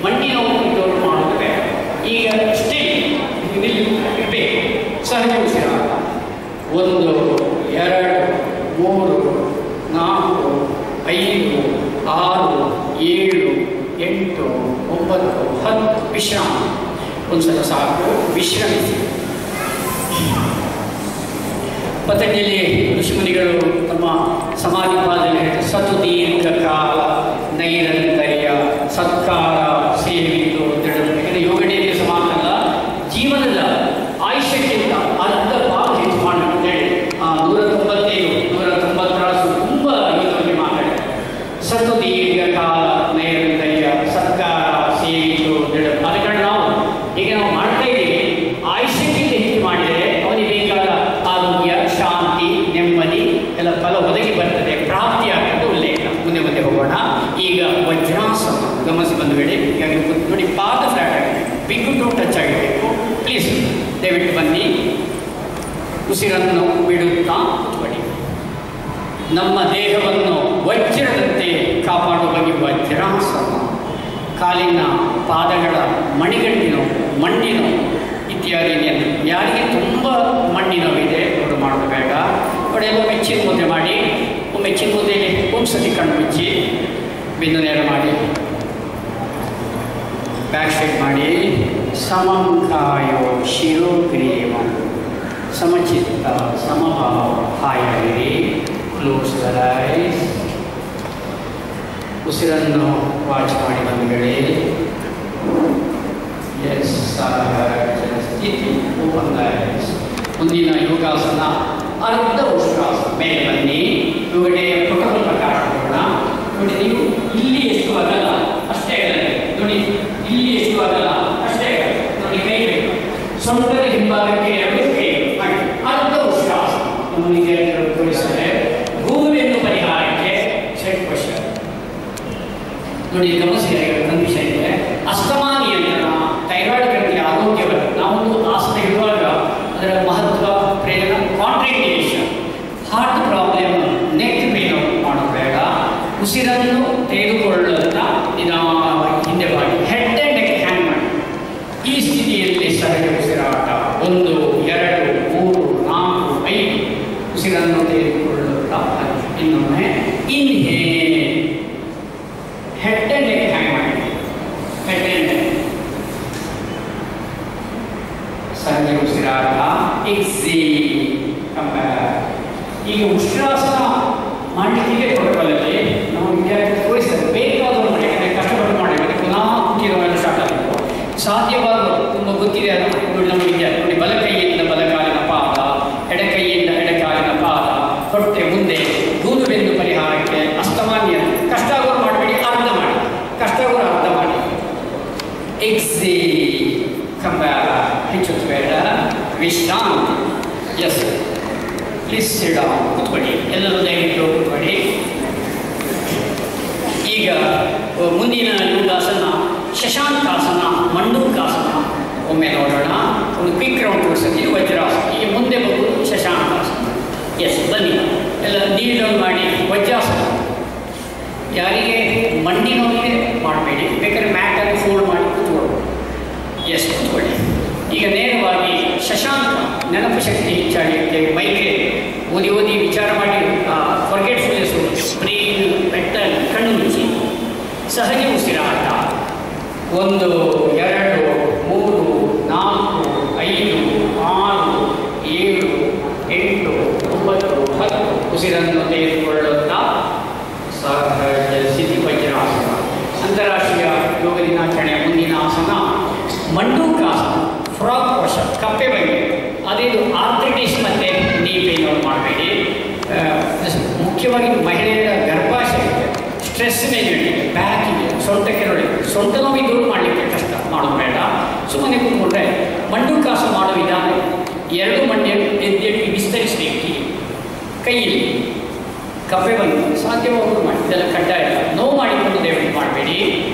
ಮಂಡಿ ನೋವು ಇದ್ದವರು ಮಾಡುತ್ತವೆ. ಈಗ ಸ್ಟಿಲ್ ಇರಬೇಕು. ಸಹಜ ಉಸಿರಾಟ. 1, 2, 3, 4, 5, 6, 7, 8, 9, 10. ವಿಶ್ರಾಮ. ಒಂದ್ಸಲ ಸಾಕು, ವಿಶ್ರಮಿಸಿ. ಪತಂಜಲಿ ಋಷಿಮುನಿಗಳು ತಮ್ಮ ಸಮಾಧಿ ಪಾದದಲ್ಲಿ ಸತು ದೀರ್ಘಕಾಲ ನೈರಂತರ್ಯ ಸತ್ಕಾರ ಸೇವಿತು ದೃಢ. ಯೋಗನೇಂದ್ರ ಸಮಾನಲ್ಲ, ಜೀವನದ ಆಯುಷ್ಯಕ್ಕಿಂತ ಅರ್ಧ ಭಾಗ ಹೆಚ್ಚು ಮಾಡಬೇಕಂತೇಳಿ 195, 196 ತುಂಬ ಇದರಲ್ಲಿ ಮಾತಾಡಿದೆ. ಸತು ದೀರ್ಘಕಾಲ ನೈರಂತರ್ಯ ಸತ್ಕಾರ ಸೇವಿತು ದೃಢ. ಅದಕ್ಕೆ ನಾವು ಈಗ ನಾವು ಮಾಡ್ತಾ ಇದ್ದೀವಿ. ಆಯುಷ್ಯಕ್ಕಿಂತ ಹೆಚ್ಚು ಮಾಡಿದರೆ ಅವನಿಗೆ ಬೇಕಾದ ಆರೋಗ್ಯ, ಶಾಂತಿ, ನೆಮ್ಮದಿ ಎಲ್ಲ ಫಲ ಒದಗಿ ಬರ್ತದೆ, ಪ್ರಾಪ್ತಿ ಆಗ್ತದೆ. ಉಲ್ಲೇಖ. ಮುಂದೆ ಹೋಗೋಣ. ಈಗ ವಜ್ರಾಸನ ಗಮನಿಸಿ ಬಂದುಬೇಡಿ. ಹೀಗಾಗಿ ನೋಡಿ, ಪಾದ ಫ್ಲಾಟ್ ಆಗಿದೆ, ಬಿಗ್ಗು ಟಚ್ ಆಗಿರಬೇಕು. ಪ್ಲೀಸ್ ದಯವಿಟ್ಟು ಬನ್ನಿ. ಉಸಿರನ್ನು ಬಿಡುತ್ತಾ ಕೂತ್ಕೊಳ್ಳಿ. ನಮ್ಮ ದೇಹವನ್ನು ವಜ್ರದಂತೆ ಕಾಪಾಡುವ ಬಗ್ಗೆ ವಜ್ರಾಸನ. ಕಾಲಿನ ಪಾದಗಳ ಮಣಿಗಂಡಿನೋ ಮಂಡಿನೋ ಇತ್ಯಾದಿ. ಯಾರಿಗೆ ತುಂಬ ಮಂಡಿ ನೋವಿದೆ ಅವರು ಮಾಡೋದು ಬೇಡ. ಒಳ್ಳೆಯ ಮೆಚ್ಚಿನ ಮುದ್ದೆ ಮಾಡಿ, ಮೆಚ್ಚಿನ ಮುದ್ದೆಯಲ್ಲಿ ಒಂದ್ಸತಿ ಕಣ್ಣು ಮುಚ್ಚಿ, ಬಿಂದು ನೇರ ಮಾಡಿ, ಬ್ಯಾಕ್ ಸ್ಟ್ರೈಟ್ ಮಾಡಿ. ಸಮಂಕಾಯೋ ಶಿರೋಗ್ರೀವ ಸಮಚಿತ್ತ ಸಮಭಾವ. ಹಾಯಾಗಿರಿ. Close the eyes. ಉಸಿರನ್ನು ವಾಚ್ ಮಾಡಿ ಬಂದುಗಳೇ. ಎಸ್, ಸ್ಥಿತಿ. Open the eyes. ಮುಂದಿನ ಯೋಗಾಸನ ಅರ್ಧ ಉಷ್ಟ್ರಾಸನ. ಮೇಲೆ ಬನ್ನಿ. ಯೋಗಡೆಯ ಪ್ರೋಟೋಕಾಲ್ ಪ್ರಕಾರ ಮಾಡೋಣ. ನೋಡಿ, ನೀವು ಇಲ್ಲಿ ಎಷ್ಟು ಆಗಲ್ಲ ಅಷ್ಟೇ ಆಗಲ್ಲ. ನೋಡಿ, ಇಲ್ಲಿ ಎಷ್ಟು ಆಗಲ್ಲ ಅಷ್ಟೇ ಆಗಲ್ಲ. ನೋಡಿ, ಕೈ ಬೇಕು. ಸೊಂಟದ ಹಿಂಭಾಗಕ್ಕೆ ಎರಡು ಕೈ ಮಾಡಿ ಅರ್ಧ ಉಷ್ಟ್ರಾಸನ. ನಮಗೆ ತೋರಿಸಿದರೆ ಭೂಮಿಯನ್ನು ಪರಿಹಾರಕ್ಕೆ ಸೆಟ್ ಕ್ವಶನ್. ನೋಡಿ, ಗಮನಿಸಿದ ಕಂಡೀಷನ್ ಇದೆ. ಅಸ್ತಮಾ ನಿಯಂತ್ರಣ, ಥೈರಾಯ್ಡ್ ಗ್ರಂಥಿಯ ಆರೋಗ್ಯವನ್ನು ನಾವೊಂದು ಆಸನ ಇರುವಾಗ ಅದರ ಮಹತ್ವ, ಪ್ರಯೋಜನ, ಕಾಂಟ್ರಾಂಡಿಕೇಶನ್, ಹಾರ್ಟ್ ಪ್ರಾಬ್ಲಮ್, ನೆಕ್ ಪೇನ್ ಮಾಡೋದು ಬೇಡ. ಉಸಿರನ್ನು ತೆಗೆದುಕೊಳ್ಳುತ್ತಾ ನಿಧಾನವಾಗಿ ಹಿಂದೆ ಮಾಡಿ, ಹೆಡ್ ಆ್ಯಂಡ್ ನೆಕ್ ಹ್ಯಾಂಗ್ ಮಾಡಿ. ಈ ಸ್ಥಿತಿಯಲ್ಲಿ ಸಹಜ ಉಸಿರಾಟ. 1, 2, 3, 4, 5. ಉಸಿರನ್ನು ತೆಗೆದುಕೊಳ್ಳುತ್ತಾ ಇನ್ನೊಮ್ಮೆ ಇನ್ಹೇಲ್. ಹೆಡ್ ಆ್ಯಂಡ್ ನೆಕ್ ಹ್ಯಾಂಗ್ ಮಾಡಿ. Head and neck. ಸಹಜ ಉಸಿರಾಟ. ಎಕ್ಸೇಲ್. ಈಗ ಉಷ್ಟ್ರಾಸನ ಮಾಡಲಿಕ್ಕೆ ಪ್ರೋಟೋಕಾಲಲ್ಲಿ ನಾವು ವಿದ್ಯಾರ್ಥಿ ತೋರಿಸ್ತೇವೆ. ಬೇಕಾದವರು ಮಾಡಿ, ಕಷ್ಟಪಟ್ಟು ಮಾಡಿ, ಪುನಃ ಕುಟ್ಟಿರೋವೆಲ್ಲ ಸ್ಟಾರ್ಟ್ ಆಗಬೇಕು. ಸಾಧ್ಯವಾದರೂ ತುಂಬ ಗೊತ್ತಿದೆ ಅದು. ನೋಡಿ, ನಮ್ಮ ವಿದ್ಯಾರ್ಥಿ ನೋಡಿ, ಬಲ ಕೈಯಿಂದ ಬಲಕಾಲಿನ ಪಾದ, ಎಡಕೈಯಿಂದ ಎಡಕಾಲಿನ ಪಾದ, ಹೊಟ್ಟೆ ಮುಂದೆ, ಗೂದು ಬೆನ್ನು ಪರಿಹಾರಕ್ಕೆ, ಅಸ್ತಮಾನ್ಯ. ಕಷ್ಟ ಆಗೋರು ಮಾಡಬೇಡಿ, ಅರ್ಧ ಮಾಡಿ. ಕಷ್ಟ ಆಗೋರು ಅರ್ಧ ಮಾಡಿ. ಎಕ್ಸೇಲ್. ಕಂಬ್ಯಾಕ್. ಹೆಚ್ಚು ಬೇಡ. ವಿಶ್ರಾಂತಿ. Yes, please sit down. ಕೂತ್ಕೊಳ್ಳಿ. ಎಲ್ಲರೂ ದಯವಿಟ್ಟು ಕೂತ್ಕೊಳ್ಳಿ. ಈಗ ಮುಂದಿನ ಯೋಗಾಸನ ಶಶಾಂಕಾಸನ, ಮಂಡೂಕಾಸನ. ಒಮ್ಮೆ ನೋಡೋಣ. ಒಂದು ಕ್ವಿಕ್ ರೌಂಡ್ ತೋರಿಸ್ತೀನಿ. ವಜ್ರಾಸನ. ಈಗ ಮುಂದೆ ಬರುವುದು ಶಶಾಂಕಾಸನ. ಎಸ್, ಬನ್ನಿ ಎಲ್ಲ ನೀಲ್ ಡೌನ್ ಮಾಡಿ ವಜ್ರಾಸನ. ಯಾರಿಗೆ ಮಂಡಿ ನೋವಿಗೆ ಮಾಡಬೇಡಿ, ಬೇಕಾದ್ರೆ ಮ್ಯಾಟನ್ನು ಫೋಲ್ಡ್ ಮಾಡಿ ಕೂತ್ಕೊಳ್ಳಿ. ಎಸ್, ಕೂತ್ಕೊಳ್ಳಿ. ಈಗ ನೇರವಾಗಿ ಶಶಾಂಕ ನೆನಪು ಶಕ್ತಿ ಹೆಚ್ಚಾಗಿರುತ್ತೆ. ಮೈಗೆ ಓದಿ ಓದಿ ವಿಚಾರ ಮಾಡಿ ಫಾರ್ಗೆಟ್ಫುಲ್ನೆಸ್ಸು, ಬ್ರೈನ್ ಮೆಟ್ಟಲ್, ಕಣ್ಣು ಮುಚ್ಚಿ ಸಹಜ ಉಸಿರಾಟ. 1 2 3 4 5 6 7 8 9 10 ಉಸಿರನ್ನು ತೆಗೆದುಕೊಳ್ಳುತ್ತಾ ಸಹಜ ಸ್ಥಿತಿ ವಜ್ರಾಸನ. ಅಂತಾರಾಷ್ಟ್ರೀಯ ಯೋಗ ದಿನಾಚರಣೆಯ ಮುಂದಿನ ಆಸನ ಮಂಡೂಕಾಸನ, ಫ್ರಾಗ್ ಪೋಷನ್, ಕಪ್ಪೆ ಬಗ್ಗೆ. ಅದೇನು ಆರ್ಥ್ರೈಟಿಸ್ ಮತ್ತು ನೀ ಪೇನ್ ಮಾಡಬೇಡಿ. ಮುಖ್ಯವಾಗಿ ಮಹಿಳೆಯರ ಗರ್ಭಾಶಯ, ಸ್ಟ್ರೆಸ್ ಮೇಲ್ಗಡೆ, ಬ್ಯಾಕಿಗೆ, ಸೊಂಟಕ್ಕೆ ನೋಡಿ, ಸೊಂಟ ನೋವು ದೂರ ಮಾಡಲಿಕ್ಕೆ ಕಷ್ಟ, ಮಾಡೋದು ಬೇಡ. ಸುಮ್ಮನೆ ಕೂತ್ಕೊಂಡ್ರೆ ಮಂಡೂಕಾಸ ಮಾಡೋ ವಿಧಾನ, 2 ಮಂಡಿಯ ಎದ್ದೆಟ್ಟು ವಿಸ್ತರಿಸಬೇಕು. ಕೈಯಲ್ಲಿ ಕಪ್ಪೆ ಬಂದು ಸಾಧ್ಯವಾಗುವುದು ಮಾಡಿ, ಇದೆಲ್ಲ ಕಡ್ಡಾಯ ಇಲ್ಲ. ನೋವು ಮಾಡಿಕೊಂಡು ದಯವಿಟ್ಟು ಮಾಡಬೇಡಿ.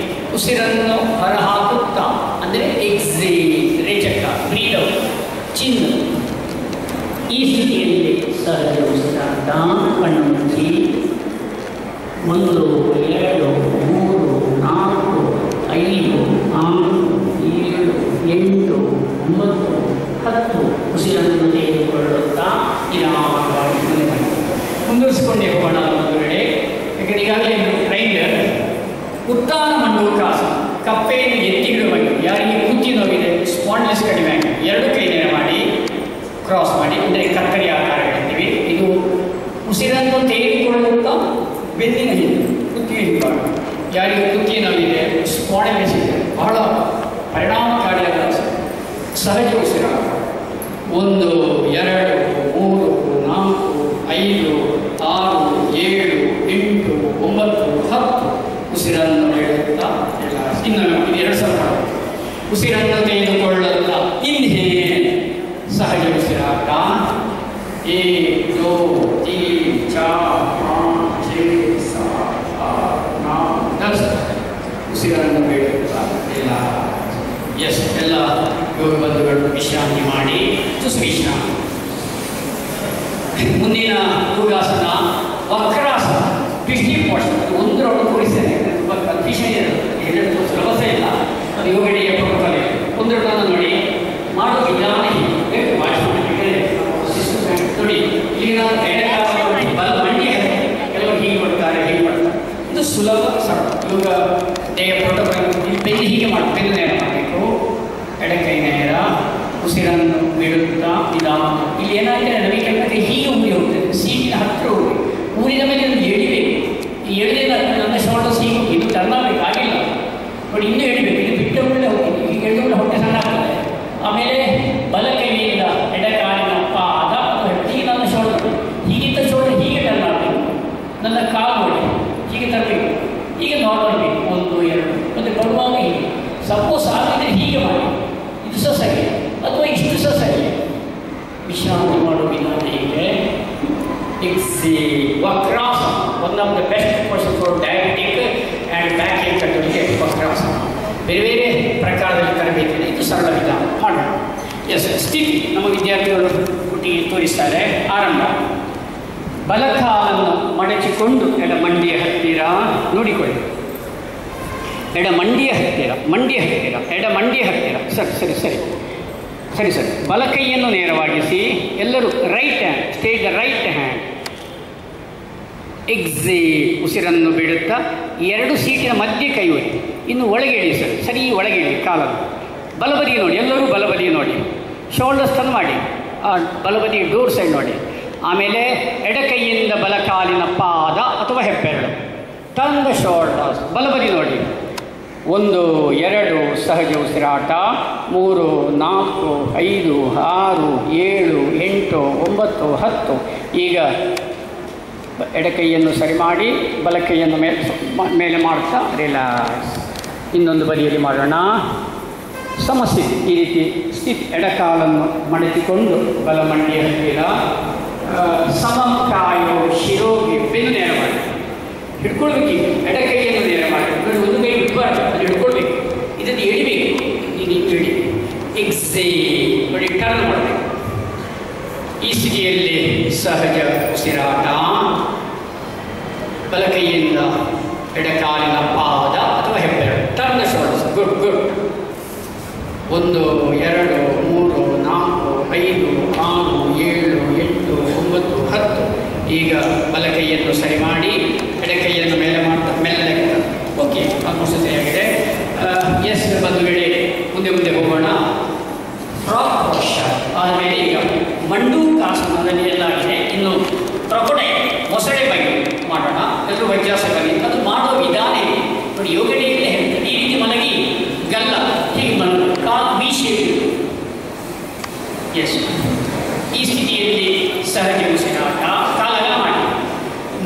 ಉಸಿರನ್ನು ಹೊರಹಾಕುತ್ತಾ, ಅಂದರೆ ಎಕ್ಸೇಲ್, ರೇಚಕ, ಬ್ರೀಡ್ ಔಟ್, ಚಿನ್ನ. ಈ ಸ್ಥಿತಿಯಲ್ಲಿ ಸಹಜ ಉಸಿರಾಟ, ಕಣ್ಣು ಮುಚ್ಚಿ 1 2 3 4 5 6 7 8 9 10 ಉಸಿರನ್ನು ತೆಗೆದುಕೊಳ್ಳುತ್ತಾ ನಿಧಾನವಾಗಿ ಮುಂದುವರಿಸಿಕೊಂಡೇ ಹೋಗೋಣ. ಒಂದು ವೇಳೆ ಯಾಕಂದರೆ ಈಗಾಗಲೇ ಟ್ರೈನರ್ ಉತ್ತಾನ ಮಂಡೂಕಾಸನ, ಕಪ್ಪೆಯನ್ನು ಎತ್ತಿಡುವಾಗಿ. ಯಾರಿಗೆ ಕುತ್ತಿ ನೋವಿದೆ, ಸ್ಪಾಂಡ್ಲೆಸ್ ಕಡಿಮೆ ಆಗಿ 2 ಕೈ ನೇರ ಮಾಡಿ ಕ್ರಾಸ್ ಮಾಡಿ, ಅಂದರೆ ಕತ್ತರಿ ಆಕಾರ ಹೇಳ್ತೀವಿ. ಇದು ಉಸಿರನ್ನು ತೆಗೆದುಕೊಳ್ಳುತ್ತಾ ಬೆನ್ನಿನ ಹಿಂದೆ, ಕುತ್ತಿಗೆ ಹಿಂಬಾಗ. ಯಾರಿಗೆ ಕುತ್ತಿಗೆ ನೋವಿದೆ, ಸ್ಪಾಂಡ್ಲೆಸ್ ಇದೆ, ಬಹಳ ಪರಿಣಾಮಕಾರಿಯಾದ ಸಹಜ ಉಸಿರಾಟ. 1 2 3 4 5 6 7 8 9 10 ಉಸಿರನ್ನು ಹೇಳುತ್ತಾ ಎಲ್ಲ. ಇನ್ನೊಮ್ಮೆ 2 ಸಲ ಉಸಿರನ್ನು ತೆಗೆದುಕೊಳ್ಳುತ್ತಾ ಇನ್ಹೇಲ್, ಸಹಜ ಉಸಿರಾಟ. 1 2 3 4 5 6 7 8 9 10 ಉಸಿರನ್ನು ಹೇಳುತ್ತಾ ಎಲ್ಲ. ಎಸ್, ಎಲ್ಲ ಯೋಗ ಬಂಧುಗಳು ವಿಶ್ರಾಂತಿ ಮಾಡಿ ಸುಸ್ವಿಶ್ರಾಮ. ಮುಂದಿನ ಯೋಗಾಸನ ವಕ್ರಾಸನ, ಪಿಷ್ಟಿ ಪೋಷಣ. 1 ರೌಂಡ್ ಕೂರಿಸ್ತೇನೆ, ತುಂಬ ಕನ್ಫ್ಯೂಷನ್ ಇದೆ, ಹೇಳೋದು ಸುಲಭ ಇಲ್ಲ. ಅದು ಯೋಗಡಿಯ ಪ್ರೋಟೋಕಾಲ್ ಇದೆ. 1 ರೌಂಡ್ ನೋಡಿ, ಮಾಡೋ ವಿಧಾನ ನೋಡಿ. ಈಗ ಬಲ ಮಂಡಿ ಕೆಲವರು ಹೀಗೆ ಕೊಡ್ತಾರೆ, ಹೀಗೆ ಮಾಡ್ತಾರೆ. ಇದು ಸುಲಭ ಸರಳ ಯೋಗ ದೇಹ ಪ್ರೋಟೋಕಾಲ್. ಇಲ್ಲಿ ಬೆನ್ನು ಹೀಗೆ ಮಾಡಿ, ಬೆನ್ನು ನೇರ ಮಾಡಬೇಕು, ಎಡಕೈ ನೇರ, ಉಸಿರನ್ನು ಬಿಡುತ್ತಾ ನಿಧಾನ. ಇಲ್ಲಿ ಏನಾಗಿದೆ, ನಮಗೆ ಹೀಗೆ ಊರಿ ಹೋಗ್ತದೆ, ಸೀಟಿನ ಹತ್ತಿರ ಹೋಗಿ ಊರಿದ ಮೇಲೆ ಒಂದು ಎಳಿಬೇಕು. ಈ ಎಳೆದ ನನ್ನ ಶೋಲ್ಡರ್ಸ್ ಹೀಗೆ ಇದು ಟರ್ನ್ ಆಗಬೇಕು, ಆಗಿಲ್ಲ ನೋಡಿ, ಇನ್ನೂ ಎಳಿಬೇಕು. ಇದು ಬಿಟ್ಟ ಒಳ್ಳೆ ಹೋಗ್ತದೆ, ಈಗ ಎಳೆದ ಹೊಟ್ಟೆ ಸಣ್ಣ ಆಗ್ತದೆ. ಆಮೇಲೆ ಬಲ ಕೈಯಿಂದ ಎಡಕಾಲಿನ ಪಾದ ಹೀಗೆ, ನನ್ನ ಶೋಲ್ಡರ್ ಹೀಗಿದ್ದ ಶೋಲ್ಡರ್ ಹೀಗೆ ಟರ್ನ್ ಆಗಬೇಕು. ನನ್ನ ಕಾಲು ನೋಡಿ ಹೀಗೆ ತರಬೇಕು, ಹೀಗೆ ನಾರ್ಮಲ್ ಬೇಕು. 1 2 ಮತ್ತು ಬರುವಾಗ ಹೀಗೆ. ಸಪೋಸ್ ಆಗಿದ್ರೆ ಹೀಗೆ ಮಾಡಿ, ಇದು ಸಹ ಸರಿ, ಅಥವಾ ಇಷ್ಟು ಸಹ ಸರಿ. ವಿಶ್ರಾಂತಿ ಮಾಡುವ ವಿಧಾನ ಹೀಗೆ. ವಕ್ರಾಸನ, one of the best position for diabetic and back ಏನ್ ಕಂಟ್ರೋಲ್ಗೆ ವಕ್ರಾಸನ. ಬೇರೆ ಬೇರೆ ಪ್ರಕಾರದಲ್ಲಿ ತರಬೇತಿ ಇದೆ, ಇದು ಸರಳ ವಿಧಾನ ಮಾಡೋಣ. ಎಸ್, ಸ್ಥಿತಿ ನಮ್ಮ ವಿದ್ಯಾರ್ಥಿಗಳು ಒಟ್ಟಿಗೆ ತೋರಿಸ್ತಾರೆ. ಆರಂಭ. ಬಲಕಾಲನ್ನು ಮಡಚಿಕೊಂಡು ಎಡ ಮಂಡಿಯ ಹತ್ತಿರ ನೋಡಿಕೊಳ್ಳಿ, ಎಡ ಮಂಡಿಯ ಹತ್ತಿರ, ಮಂಡಿಯ ಹತ್ತಿರ, ಎಡ ಮಂಡಿಯ ಹತ್ತಿರ. ಸರಿ ಸರಿ ಸರಿ ಸರಿ ಸರಿ. ಬಲ ಕೈಯನ್ನು ನೇರವಾಗಿಸಿ. ಎಲ್ಲರೂ right hand, stage the right hand. Exhale, ಉಸಿರನ್ನು ಬಿಡುತ್ತಾ 2 ಸೀಟಿನ ಮಧ್ಯೆ ಕೈ ಒತ್ತಿ, ಇನ್ನು ಒಳಗೆ ಇಳಿ ಸರ್, ಸರಿ ಒಳಗೆ ಇಳಿ ಕಾಲನ್ನು. ಬಲಬದಿ ನೋಡಿ, ಎಲ್ಲರೂ ಬಲಬದಿ ನೋಡಿ, ಶೋಲ್ಡರ್ಸ್ ಟರ್ನ್ ಮಾಡಿ, ಬಲಬದಿ ಡೋರ್ ಸೈಡ್ ನೋಡಿ. ಆಮೇಲೆ ಎಡಕೈಯಿಂದ ಬಲಕಾಲಿನ ಪಾದ ಅಥವಾ ಹೆಬ್ಬೆರಳು, ಟರ್ನ್ ದ ಶೋಲ್ಡರ್ಸ್. ಬಲಬದಿ ನೋಡಿ. 1 2 ಸಹಜ ಉಸಿರಾಟ. 3 4 5 6 7 8 9 10. ಈಗ ಎಡಕೈಯನ್ನು ಸರಿ ಮಾಡಿ ಬಲಕೈಯನ್ನು ಮೇಲೆ ಮಾಡ್ತಾ ರಿಲ್ಯಾಕ್ಸ್. ಇನ್ನೊಂದು ಬದಿಯಲ್ಲಿ ಮಾಡೋಣ. ಸಮಸ್ಥಿತಿ, ಈ ರೀತಿ ಸ್ಥಿತಿ. ಎಡಕಾಲನ್ನು ಮಡಚಿಕೊಂಡು ಬಲ ಮಂಡಿಯ ಹತ್ತಿರ. ಸಮಕಾಯೋ ಶಿರೋಗಿ, ಬೆನ್ನು ನೇರ ಮಾಡಿ ಹಿಡ್ಕೊಳ್ಬೇಕು. ಎಡಕೈಯನ್ನು ನೇರ ಮಾಡಿ, ಒಂದು ಕೈ ಬಿಡಬಾರ್ದು, ಅದು ಹಿಡ್ಕೊಳ್ಬೇಕು. ಇದನ್ನು ಎಳಿಬೇಕು, ಇದು ಇಡಿ. ಎಕ್ಸೇಲ್ ನೋಡಿ, ಟರ್ನ್ ಮಾಡಬೇಕು. ಈ ಸ್ಥಿತಿಯಲ್ಲಿ ಸಹಜ ಉಸಿರಾಟ. ಬಲಕೈಯಿಂದ ಎಡಕಾಲಿನ ಪಾದ ಅಥವಾ ಹೆಬ್ಬೆರಳು. Turn the shoulders. Good good. 1 2 3 4 5 6 7 8 9 10. ಈಗ ಬಲಕೈಯನ್ನು ಸರಿ ಮಾಡಿ ಎಡಕೈಯನ್ನು ಮೇಲೆ ಮಾಡ್ತಾ ಮೆಲ್ಲಗೆ. ಓಕೆ, ಆಲ್ಮೋಸ್ಟ್ ಸರಿಯಾಗಿದೆ. ಎಸ್ ಬಂಧುಗಳೇ, ಮುಂದೆ ಹೋಗೋಣ. ಫ್ರಾಕ್ ಪೋಶ್ಚರ್ ಆದಮೇಲೆ ಈಗ ಮಂಡೂಕಾಸನದಲ್ಲಿ ಎಲ್ಲಾಗಿದೆ. ಇನ್ನು ಕ್ರೊಕೊಡೈಲ್ ಮೊಸಳೆ ಬಗ್ಗೆ ಮಾಡೋಣ. ಎಲ್ಲರೂ ವ್ಯತ್ಯಾಸವಾಗಿ ಅದು ಮಾಡೋ ವಿಧಾನ ನೋಡಿ. ಯೋಗ ಡೇಯಲ್ಲಿ ಹೇಳ್ತಾರೆ ಈ ರೀತಿ ಮಲಗಿ ಗಲ್ಲ ಹೀಗೆ ಮಲಗಿ ಕಾಲು ಮೀಸೆ. ಎಸ್, ಈ ಸ್ಥಿತಿಯಲ್ಲಿ ಸಹಜ ಉಸಿರಾಟ. ಕಾಲಗ ಮಾಡಿ